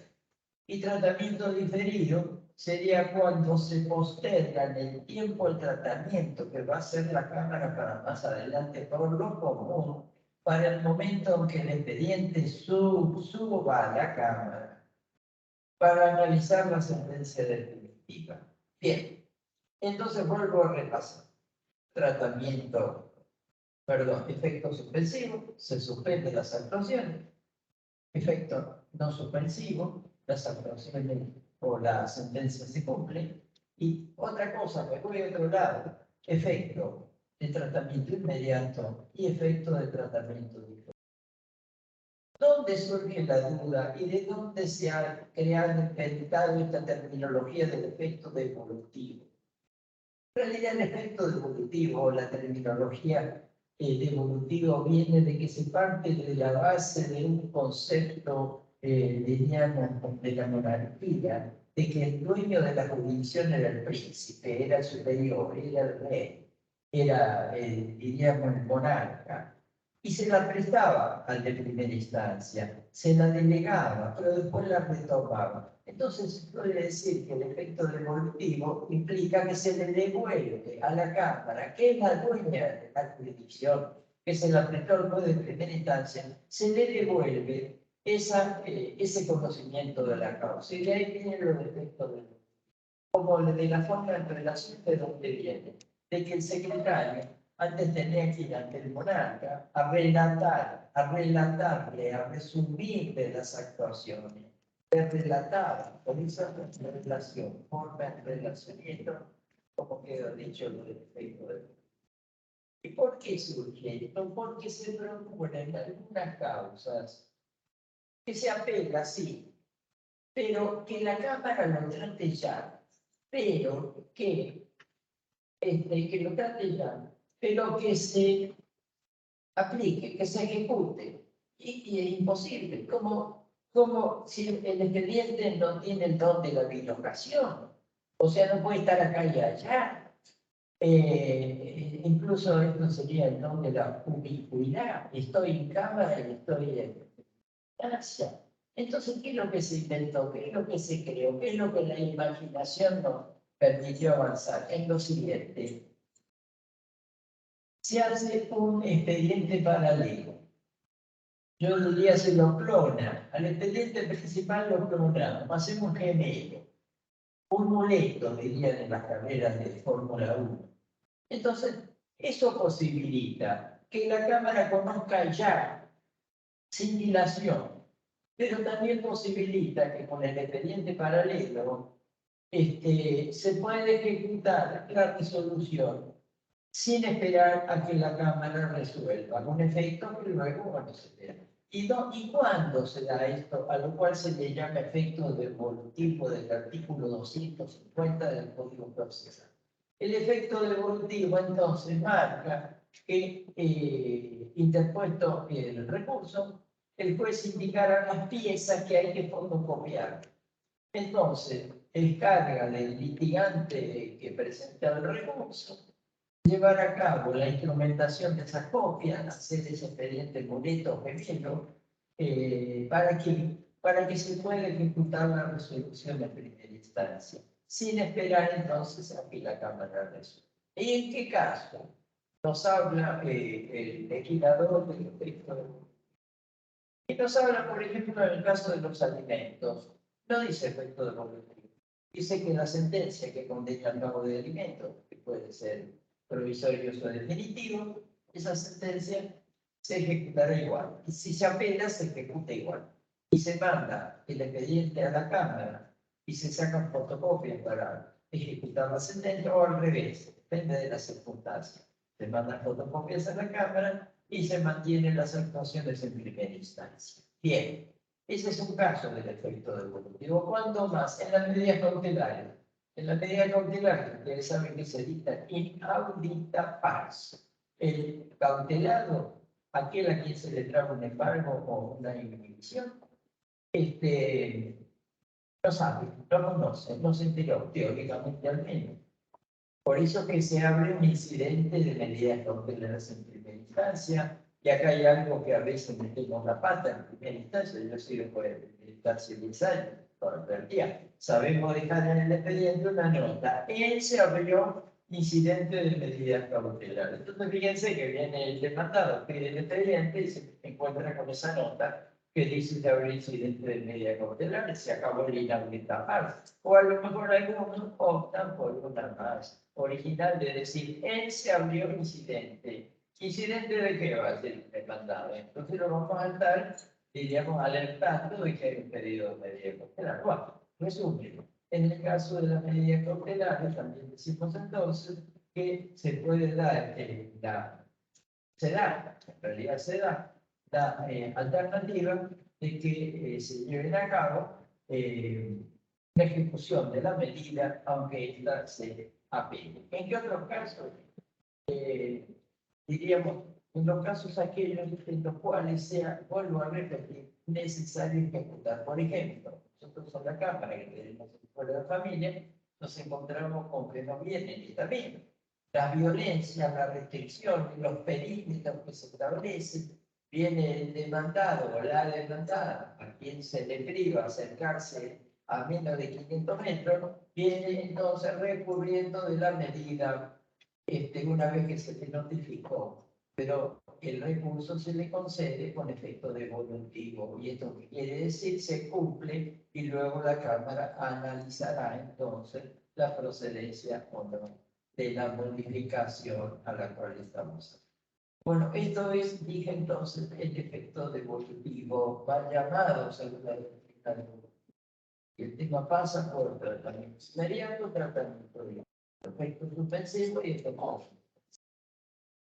Y tratamiento diferido sería cuando se posterga en el tiempo el tratamiento que va a hacer la Cámara para más adelante, por lo común, para el momento en que el expediente suba a la Cámara para analizar la sentencia definitiva. Bien, entonces vuelvo a repasar. Efecto suspensivo, se suspenden las actuaciones. Efecto no suspensivo, las actuaciones o la sentencia se cumple. Y otra cosa, me voy a otro lado, efecto de tratamiento inmediato y efecto de tratamiento diferente. ¿Dónde surge la duda y de dónde se ha inventado esta terminología del efecto devolutivo? En realidad el efecto devolutivo o la terminología devolutivo viene de que se parte de la base de un concepto diríamos, de la monarquía, de que el dueño de la jurisdicción era el príncipe, era el superior, era el rey, era, diríamos, el monarca, y se la prestaba al de primera instancia, se la delegaba, pero después la retomaba. Entonces, se puede decir que el efecto devolutivo implica que se le devuelve a la Cámara, que es la dueña de la jurisdicción, que se la prestó al juez de primera instancia, se le devuelve ese conocimiento de la causa. Y de ahí vienen los efectos devolutivo. Como de la forma en relación de dónde viene, de que el secretario antes tenía que ir ante el monarca a relatarle, a resumirle las actuaciones, de relatar, por esa relación, forma de relacionamiento, como quedó dicho lo del efecto de... ¿Y por qué surge esto? Porque se proponen algunas causas que se apela, sí, pero que la Cámara lo trate ya, pero que lo trate ya, pero que se aplique, que se ejecute. Y es imposible, como si el expediente no tiene el don de la bilocación, o sea, no puede estar acá y allá. Incluso esto sería el don de la ubicuidad. Estoy en cámara y estoy en casa. Entonces, ¿qué es lo que se inventó? ¿Qué es lo que se creó? ¿Qué es lo que la imaginación nos permitió avanzar? En lo siguiente, se hace un expediente paralelo. Yo diría se lo clona. Al expediente principal lo clonamos, hacemos un gemelo, un muleto, dirían en las carreras de Fórmula 1. Entonces, eso posibilita que la Cámara conozca ya, sin dilación, pero también posibilita que con el expediente paralelo se puede ejecutar la resolución sin esperar a que la Cámara resuelva, con efecto que luego bueno, se verá. ¿Y cuándo se da esto? A lo cual se le llama efecto devolutivo del artículo 250 del Código Procesal. El efecto devolutivo entonces marca que, interpuesto el recurso, el juez indicará las piezas que hay que fotocopiar. Entonces, encarga del litigante que presenta el recurso llevar a cabo la instrumentación de esas copias, hacer ese expediente boleto o gemelo, para que se pueda ejecutar la resolución en primera instancia, sin esperar entonces a que la Cámara resuelva. ¿Y en qué caso? Nos habla el legislador del efecto. Y nos habla, por ejemplo, en el caso de los alimentos. No dice efecto devolutivo. Dice que la sentencia que condena al pago de alimentos, que puede ser provisorio o definitivo, esa sentencia se ejecutará igual. Y si se apela, se ejecuta igual. Y se manda el expediente a la Cámara y se sacan fotocopias para ejecutar la sentencia, o al revés, depende de las circunstancias. Se mandan fotocopias a la Cámara y se mantienen las actuaciones en primera instancia. Bien, ese es un caso del efecto devolutivo. ¿Cuándo más? En las medidas cautelares. En la medida cautelar, ustedes saben que se dicta in audita pars. El cautelado, aquel a quien se le trae un embargo o una inhibición, no sabe, no conoce, no se enteró, teóricamente al menos. Por eso que se abre un incidente de medidas cautelares en primera instancia, Y acá hay algo que a veces metemos la pata en primera instancia. Yo soy después de estar 6 años, todo el día. Sabemos dejar en el expediente una nota. Él se abrió incidente de medidas cautelares. Entonces, fíjense que viene el demandado, pide el expediente y se encuentra con esa nota que dice que abrió incidente de medidas cautelares, se acabó el inhabilitar. O a lo mejor algunos optan por una más original de decir, él se abrió incidente. ¿Incidente de qué va a ser demandado? Entonces lo vamos a estar, diríamos, alertando de que hay un pedido de medida cautelar. Bueno, resumen, en el caso de las medidas cautelares, también decimos entonces que se puede dar, se da, en realidad se da, la alternativa de que se lleven a cabo la ejecución de la medida, aunque ésta se apele. ¿En qué otros casos? Diríamos, en los casos aquellos en los cuales sea, vuelvo a repetir, necesario ejecutar. Por ejemplo, nosotros en la Cámara, que tenemos el Fuero de Familia, nos encontramos con que no vienen y también las violencias, las restricciones, los perímetros que se establecen, viene el demandado o la demandada, a quien se le priva acercarse a menos de 500 metros, viene entonces recurriendo de la medida una vez que se le notificó, pero el recurso se le concede con efecto devolutivo. Y esto quiere decir se cumple y luego la Cámara analizará entonces la procedencia o no de la modificación a la cual estamos. Bueno, esto es, dije entonces, el efecto devolutivo, va llamado según la doctrina de el tema pasa por tratamiento inmediato, tratamiento de efecto suspensivo y efecto.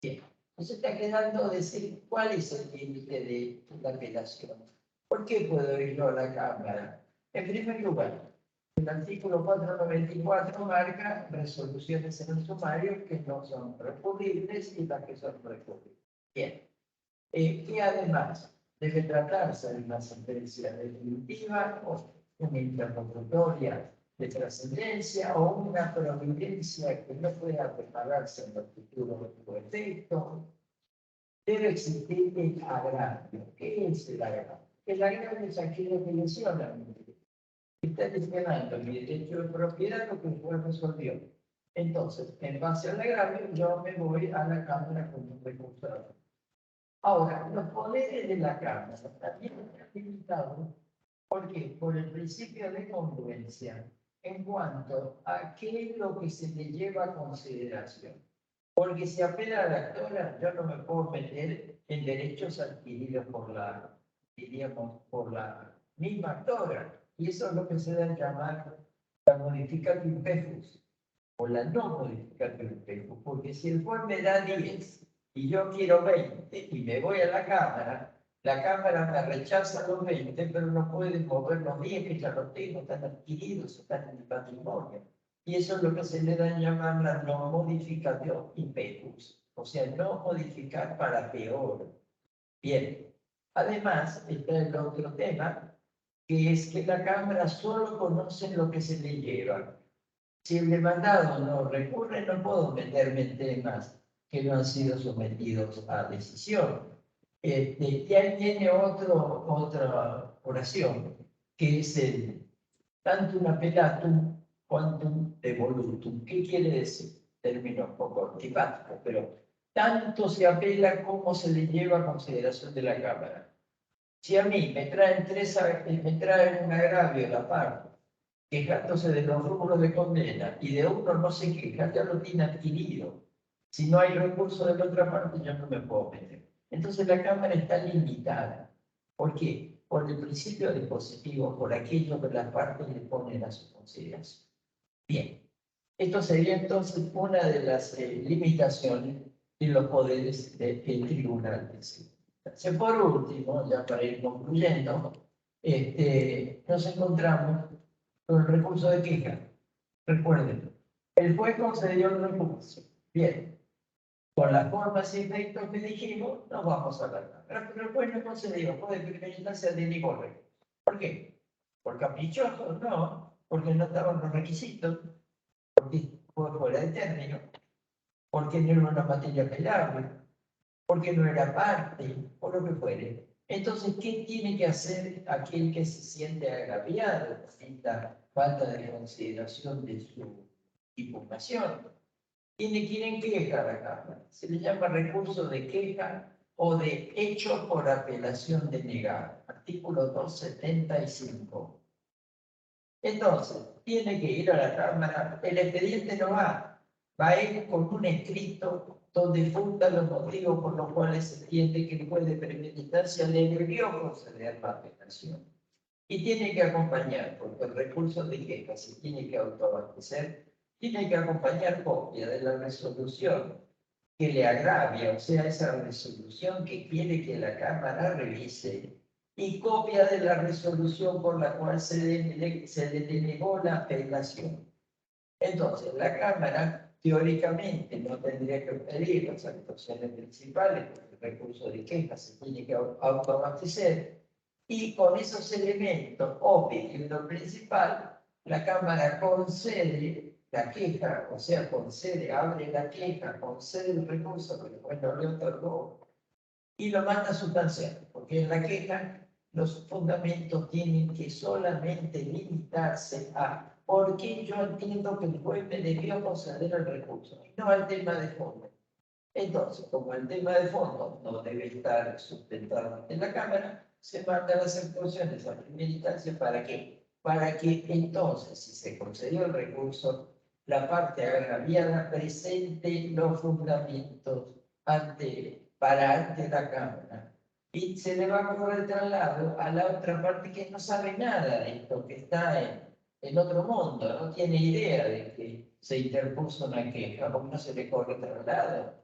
Bien, entonces está quedando decir cuál es el límite de la apelación. ¿Por qué puedo ir yo a la Cámara? En primer lugar, el artículo 494 marca resoluciones en el sumario que no son recurribles y las que son recurribles. Bien, que además debe tratarse de una sentencia definitiva o una interlocutoria de trascendencia o una providencia que no pueda prepararse en los futuros de efecto. Debe existir el agravio. ¿Qué es el agravio? El agravio es aquello que lesiona mi derecho. Está lesionando mi derecho de propiedad lo que el juez resolvió. Entonces, en base al agravio, yo me voy a la Cámara con un recurso. Ahora, los poderes de la Cámara también están limitados. ¿Por qué? Por el principio de congruencia en cuanto a qué es lo que se le lleva a consideración. Porque si apela a la actora, yo no me puedo meter en derechos adquiridos por la, diríamos, por la misma actora. Y eso es lo que se da a llamar la modificatum pefus o la no modificatum pefus. Porque si el juez me da 10 y yo quiero 20 y me voy a la Cámara me rechaza los 20, pero no puede mover los 10 que ya los tengo, están adquiridos, están en mi patrimonio. Y eso es lo que se le da a llamar la no modificación impetus, o sea, no modificar para peor. Bien, además está el otro tema, que es que la Cámara solo conoce lo que se le lleva. Si el demandado no recurre, no puedo meterme en temas que no han sido sometidos a decisión. Y ahí viene otra oración, que es el tantum appellatum quantum devolutum. ¿Qué quiere decir? Término un poco antipático, pero tanto se apela como se le lleva a consideración de la Cámara. Si a mí me traen un agravio la parte, quejándose de los rubros de condena, y de uno no se queja, ya lo tiene adquirido. Si no hay recurso de la otra parte, yo no me puedo meter. Entonces la Cámara está limitada. ¿Por qué? Por el principio dispositivo, por aquello que las partes le ponen a su consideración. Bien, esto sería entonces una de las limitaciones de los poderes del Tribunal de Seguridad. Por último, ya para ir concluyendo, nos encontramos con el recurso de queja. Recuerden, el juez concedió el recurso. Bien, con las formas y efectos que dijimos, nos vamos a la Cámara. Pero el juez no concedió, puede presentarse de ningún recurso. ¿Por qué? ¿Por caprichoso? No, porque no estaban los requisitos, porque fue fuera de término, porque no era una materia apelable, porque no era parte, o lo que fuere. Entonces, ¿qué tiene que hacer aquel que se siente agraviado por esta falta de consideración de su impugnación? Tiene que ir en queja a la Cámara. Se le llama recurso de queja o de hecho por apelación denegada. Artículo 275. Entonces, tiene que ir a la Cámara. El expediente no va. Va a ir con un escrito donde funda los motivos por los cuales se entiende que puede premeditarse al debió conceder la apelación. Y tiene que acompañar, porque el recurso de queja se tiene que autoabastecer, tiene que acompañar copia de la resolución que le agravia, o sea, esa resolución que quiere que la Cámara revise, y copia de la resolución por la cual se le denegó la apelación. Entonces, la Cámara teóricamente no tendría que pedir las actuaciones principales, porque el recurso de queja se tiene que autoabastecer, y con esos elementos, obvio y lo principal, la Cámara concede la queja, o sea, concede, abre la queja, concede el recurso que después no le otorgó, y lo manda a sustanciar, porque en la queja los fundamentos tienen que solamente limitarse a por qué yo entiendo que el juez me debió conceder el recurso, y no al tema de fondo. Entonces, como el tema de fondo no debe estar sustentado en la Cámara, se mandan las actuaciones a primera instancia. ¿Para qué? Para que entonces, si se concedió el recurso, la parte agraviada presente los fundamentos ante la Cámara. Y se le va a correr el traslado a la otra parte que no sabe nada de esto, que está en otro mundo, no tiene idea de que se interpuso una queja, porque no se le corre el traslado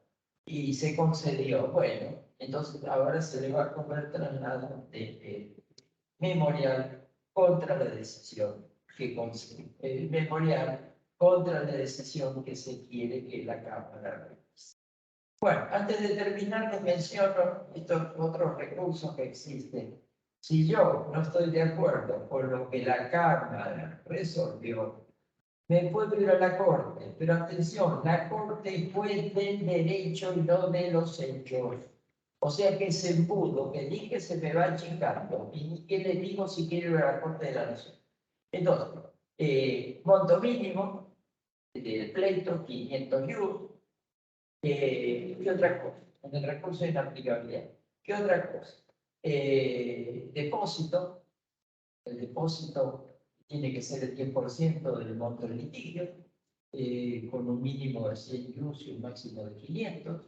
y se concedió. Bueno, entonces ahora se le va a cobrar traslado de memorial contra la decisión que memorial contra la decisión que se quiere que la Cámara revise. Bueno, antes de terminar, les menciono estos otros recursos que existen. Si yo no estoy de acuerdo con lo que la Cámara resolvió, me puedo ir a la Corte, pero atención, la Corte es juez del derecho y no de los hechos. O sea que ese embudo que dije se me va achicando. ¿Y qué le digo si quiero ir a la Corte de la Nación? Entonces, monto mínimo del pleito, 500 euros. ¿Qué otra cosa? En el recurso de inaplicabilidad. ¿Qué otra cosa? Depósito. El depósito tiene que ser el 10% del monto del litigio, con un mínimo de 100 euros y un máximo de 500.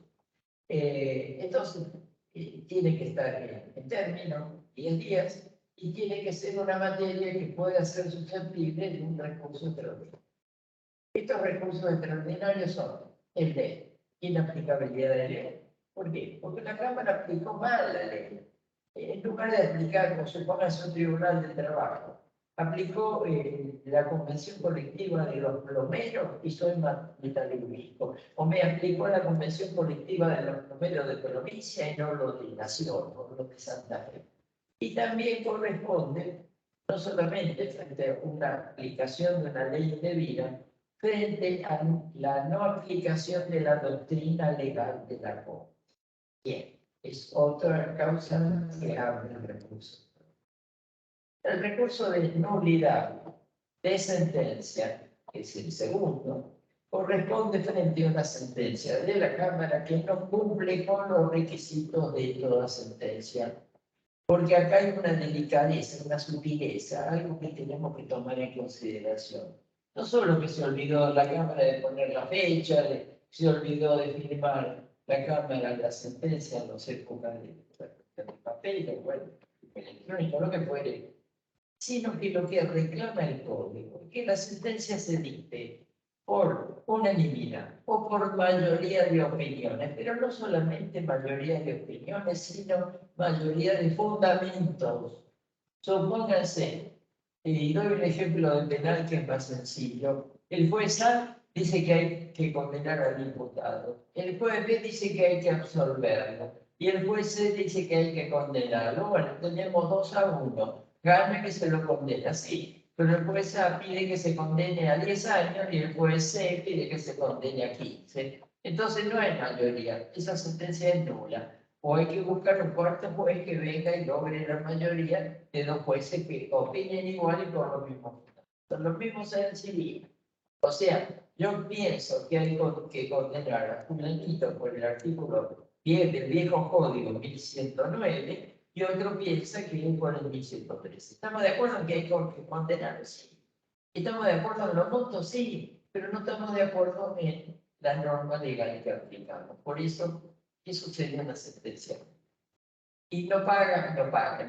Entonces, tiene que estar en término, 10 días, y tiene que ser una materia que pueda ser susceptible de un recurso extraordinario. Estos recursos extraordinarios son el de inaplicabilidad de ley. ¿Por qué? Porque la Cámara aplicó mal la ley. En lugar de aplicar, como supóngase, un tribunal de trabajo, aplicó la convención colectiva de los plomeros y soy metalúrgico, o me aplicó la convención colectiva de los plomeros de provincia y no lo de nación, o lo de Santa Fe. Y también corresponde, no solamente frente a una aplicación de una ley indebida, frente a la no aplicación de la doctrina legal de la Corte. Bien, es otra causa que abre el recurso. El recurso de nulidad de sentencia, que es el segundo, corresponde frente a una sentencia de la Cámara que no cumple con los requisitos de toda sentencia. Porque acá hay una delicadeza, una sutileza, algo que tenemos que tomar en consideración. No solo que se olvidó la Cámara de poner la fecha, se olvidó de firmar la Cámara la sentencia en las épocas de papel, bueno, electrónico, lo que fuere, sino que lo que reclama el Código es que la sentencia se dicte por unanimidad o por mayoría de opiniones, pero no solamente mayoría de opiniones, sino mayoría de fundamentos. Supónganse, y doy un ejemplo de penal que es más sencillo. El juez A dice que hay que condenar al imputado. El juez B dice que hay que absolverlo. Y el juez C dice que hay que condenarlo. Bueno, tenemos 2-1. Gana que se lo condena, sí. Pero el juez A pide que se condene a 10 años y el juez C pide que se condene a 15. Entonces no hay mayoría, esa sentencia es nula. O hay que buscar un cuarto juez que venga y logre la mayoría de dos jueces que opinen igual y por los mismos fundamentos. Los mismos en civil. O sea, yo pienso que hay que condenar a fulanito por el artículo 10 del viejo código 1109 y otro piensa que es por el 1113. ¿Estamos de acuerdo en que hay que condenarlo? Sí. ¿Estamos de acuerdo en los montos? Sí, pero no estamos de acuerdo en la norma legal que aplicamos. Por eso sería una sentencia. Y no paga,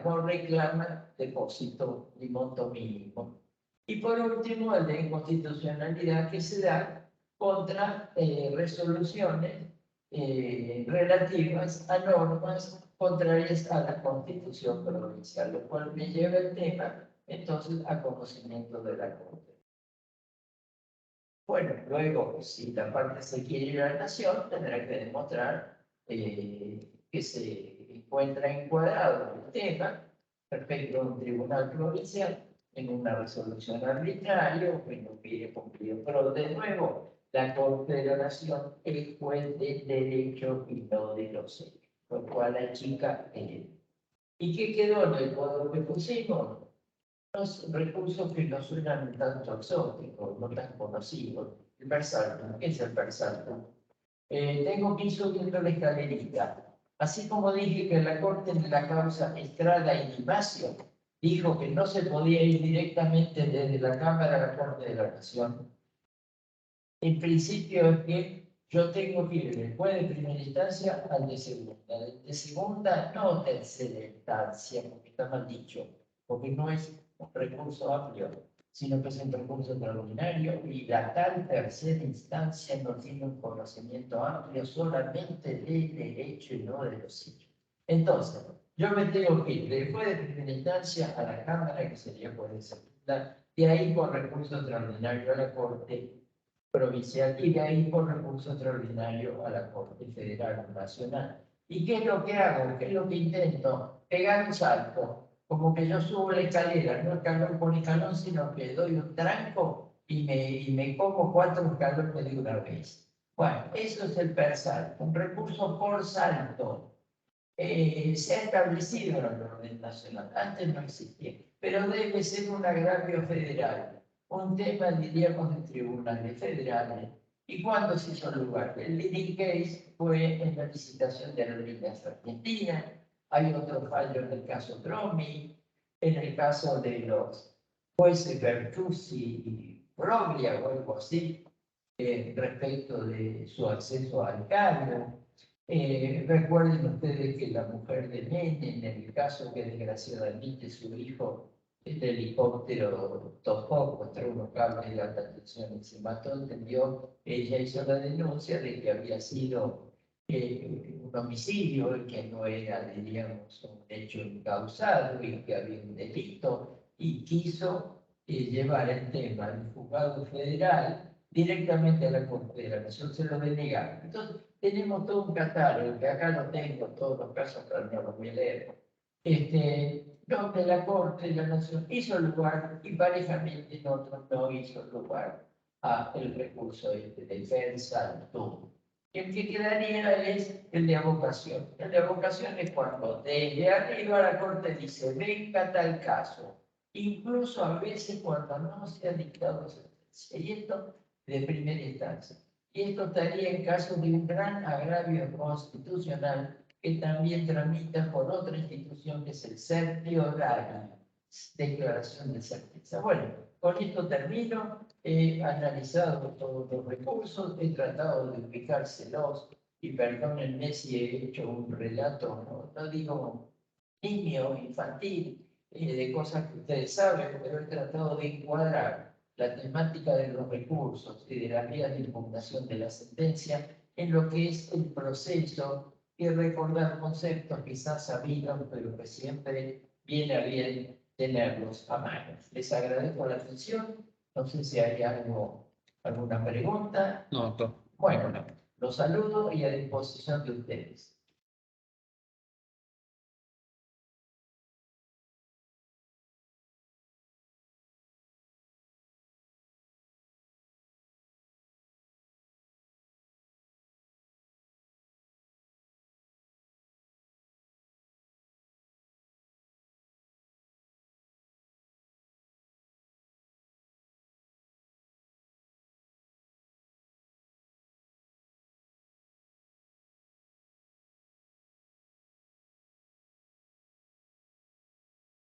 no reclama depósito ni monto mínimo. Y por último, el de inconstitucionalidad que se da contra resoluciones relativas a normas contrarias a la Constitución provincial, lo cual me lleva el tema entonces a conocimiento de la Corte. Bueno, luego, si la parte se quiere ir a la nación, tendrá que demostrar que se encuentra encuadrado el tema respecto a un tribunal provincial en una resolución arbitraria o que no quiere cumplir. Pero de nuevo, la Corte de la Nación es juez del derecho y no de los hechos, lo cual achica el. ¿Y qué quedó en el cuadro que pusimos? Los recursos que no suenan un tanto exóticos, no tan conocidos. El Versalto, ¿qué es el Versalto? Tengo que ir subiendo la escalerita. Así como dije que la Corte de la causa Estrada y Dimacio dijo que no se podía ir directamente desde la Cámara a la Corte de la Nación, el principio es que yo tengo que ir del juez de primera instancia al de segunda. De segunda, no tercera instancia, porque está mal dicho, porque no es un recurso amplio, sino que es un recurso extraordinario y la tal tercera instancia no tiene un conocimiento amplio solamente del derecho y no de los hechos. Entonces, yo me tengo que ir del juez de primera instancia a la Cámara, que sería juez de segunda, y ahí con recurso extraordinario a la Corte provincial y de ahí por recurso extraordinario a la Corte Federal o Nacional. ¿Y qué es lo que hago? ¿Qué es lo que intento? Pegar un salto, como que yo subo la escalera, no escalón por escalón, sino que doy un tranco y me como 4 escalones de una vez. Bueno, eso es el persalto, un recurso por salto. Se ha establecido en el orden nacional, antes no existía, pero debe ser un agravio federal, un tema, diríamos, de tribunales federales. ¿Y cuándo se hizo lugar? El leading case fue en la licitación de aerolíneas argentinas, hay otro fallo en el caso Tromi, en el caso de los jueces Bertuzzi y Progria o algo así, respecto de su acceso al cargo. Recuerden ustedes que la mujer de Nene, en el caso que desgraciadamente su hijo, el helicóptero tocó contra unos cables de alta tensión y se mató, entendió, ella hizo la denuncia de que había sido un homicidio y que no era, diríamos, un hecho incausado y que había un delito, y quiso llevar el tema al juzgado federal directamente a la Corte de la Nación, se lo denegaron. Entonces, tenemos todo un catálogo, que acá lo tengo, todos los casos, pero no los voy a leer, donde la Corte de la Nación hizo lugar y parejamente en otros no hizo lugar a el recurso de defensa, todo. El que quedaría es el de avocación. El de avocación es cuando desde arriba la Corte dice, venga tal caso, incluso a veces cuando no se ha dictado sentencia. Y esto de primera instancia. Y esto estaría en caso de un gran agravio constitucional que también tramita por otra institución que es el certiorario, declaración de certeza. Bueno, con esto termino. He analizado todos los recursos, he tratado de ubicárselos y perdónenme si he hecho un relato, no digo niño, infantil, de cosas que ustedes saben, pero he tratado de encuadrar la temática de los recursos y de las vías de impugnación de la sentencia en lo que es el proceso y recordar conceptos quizás sabidos, pero que siempre viene a bien tenerlos a mano. Les agradezco la atención. No sé si hay alguna pregunta. No, doctor. Bueno, los saludo y a disposición de ustedes.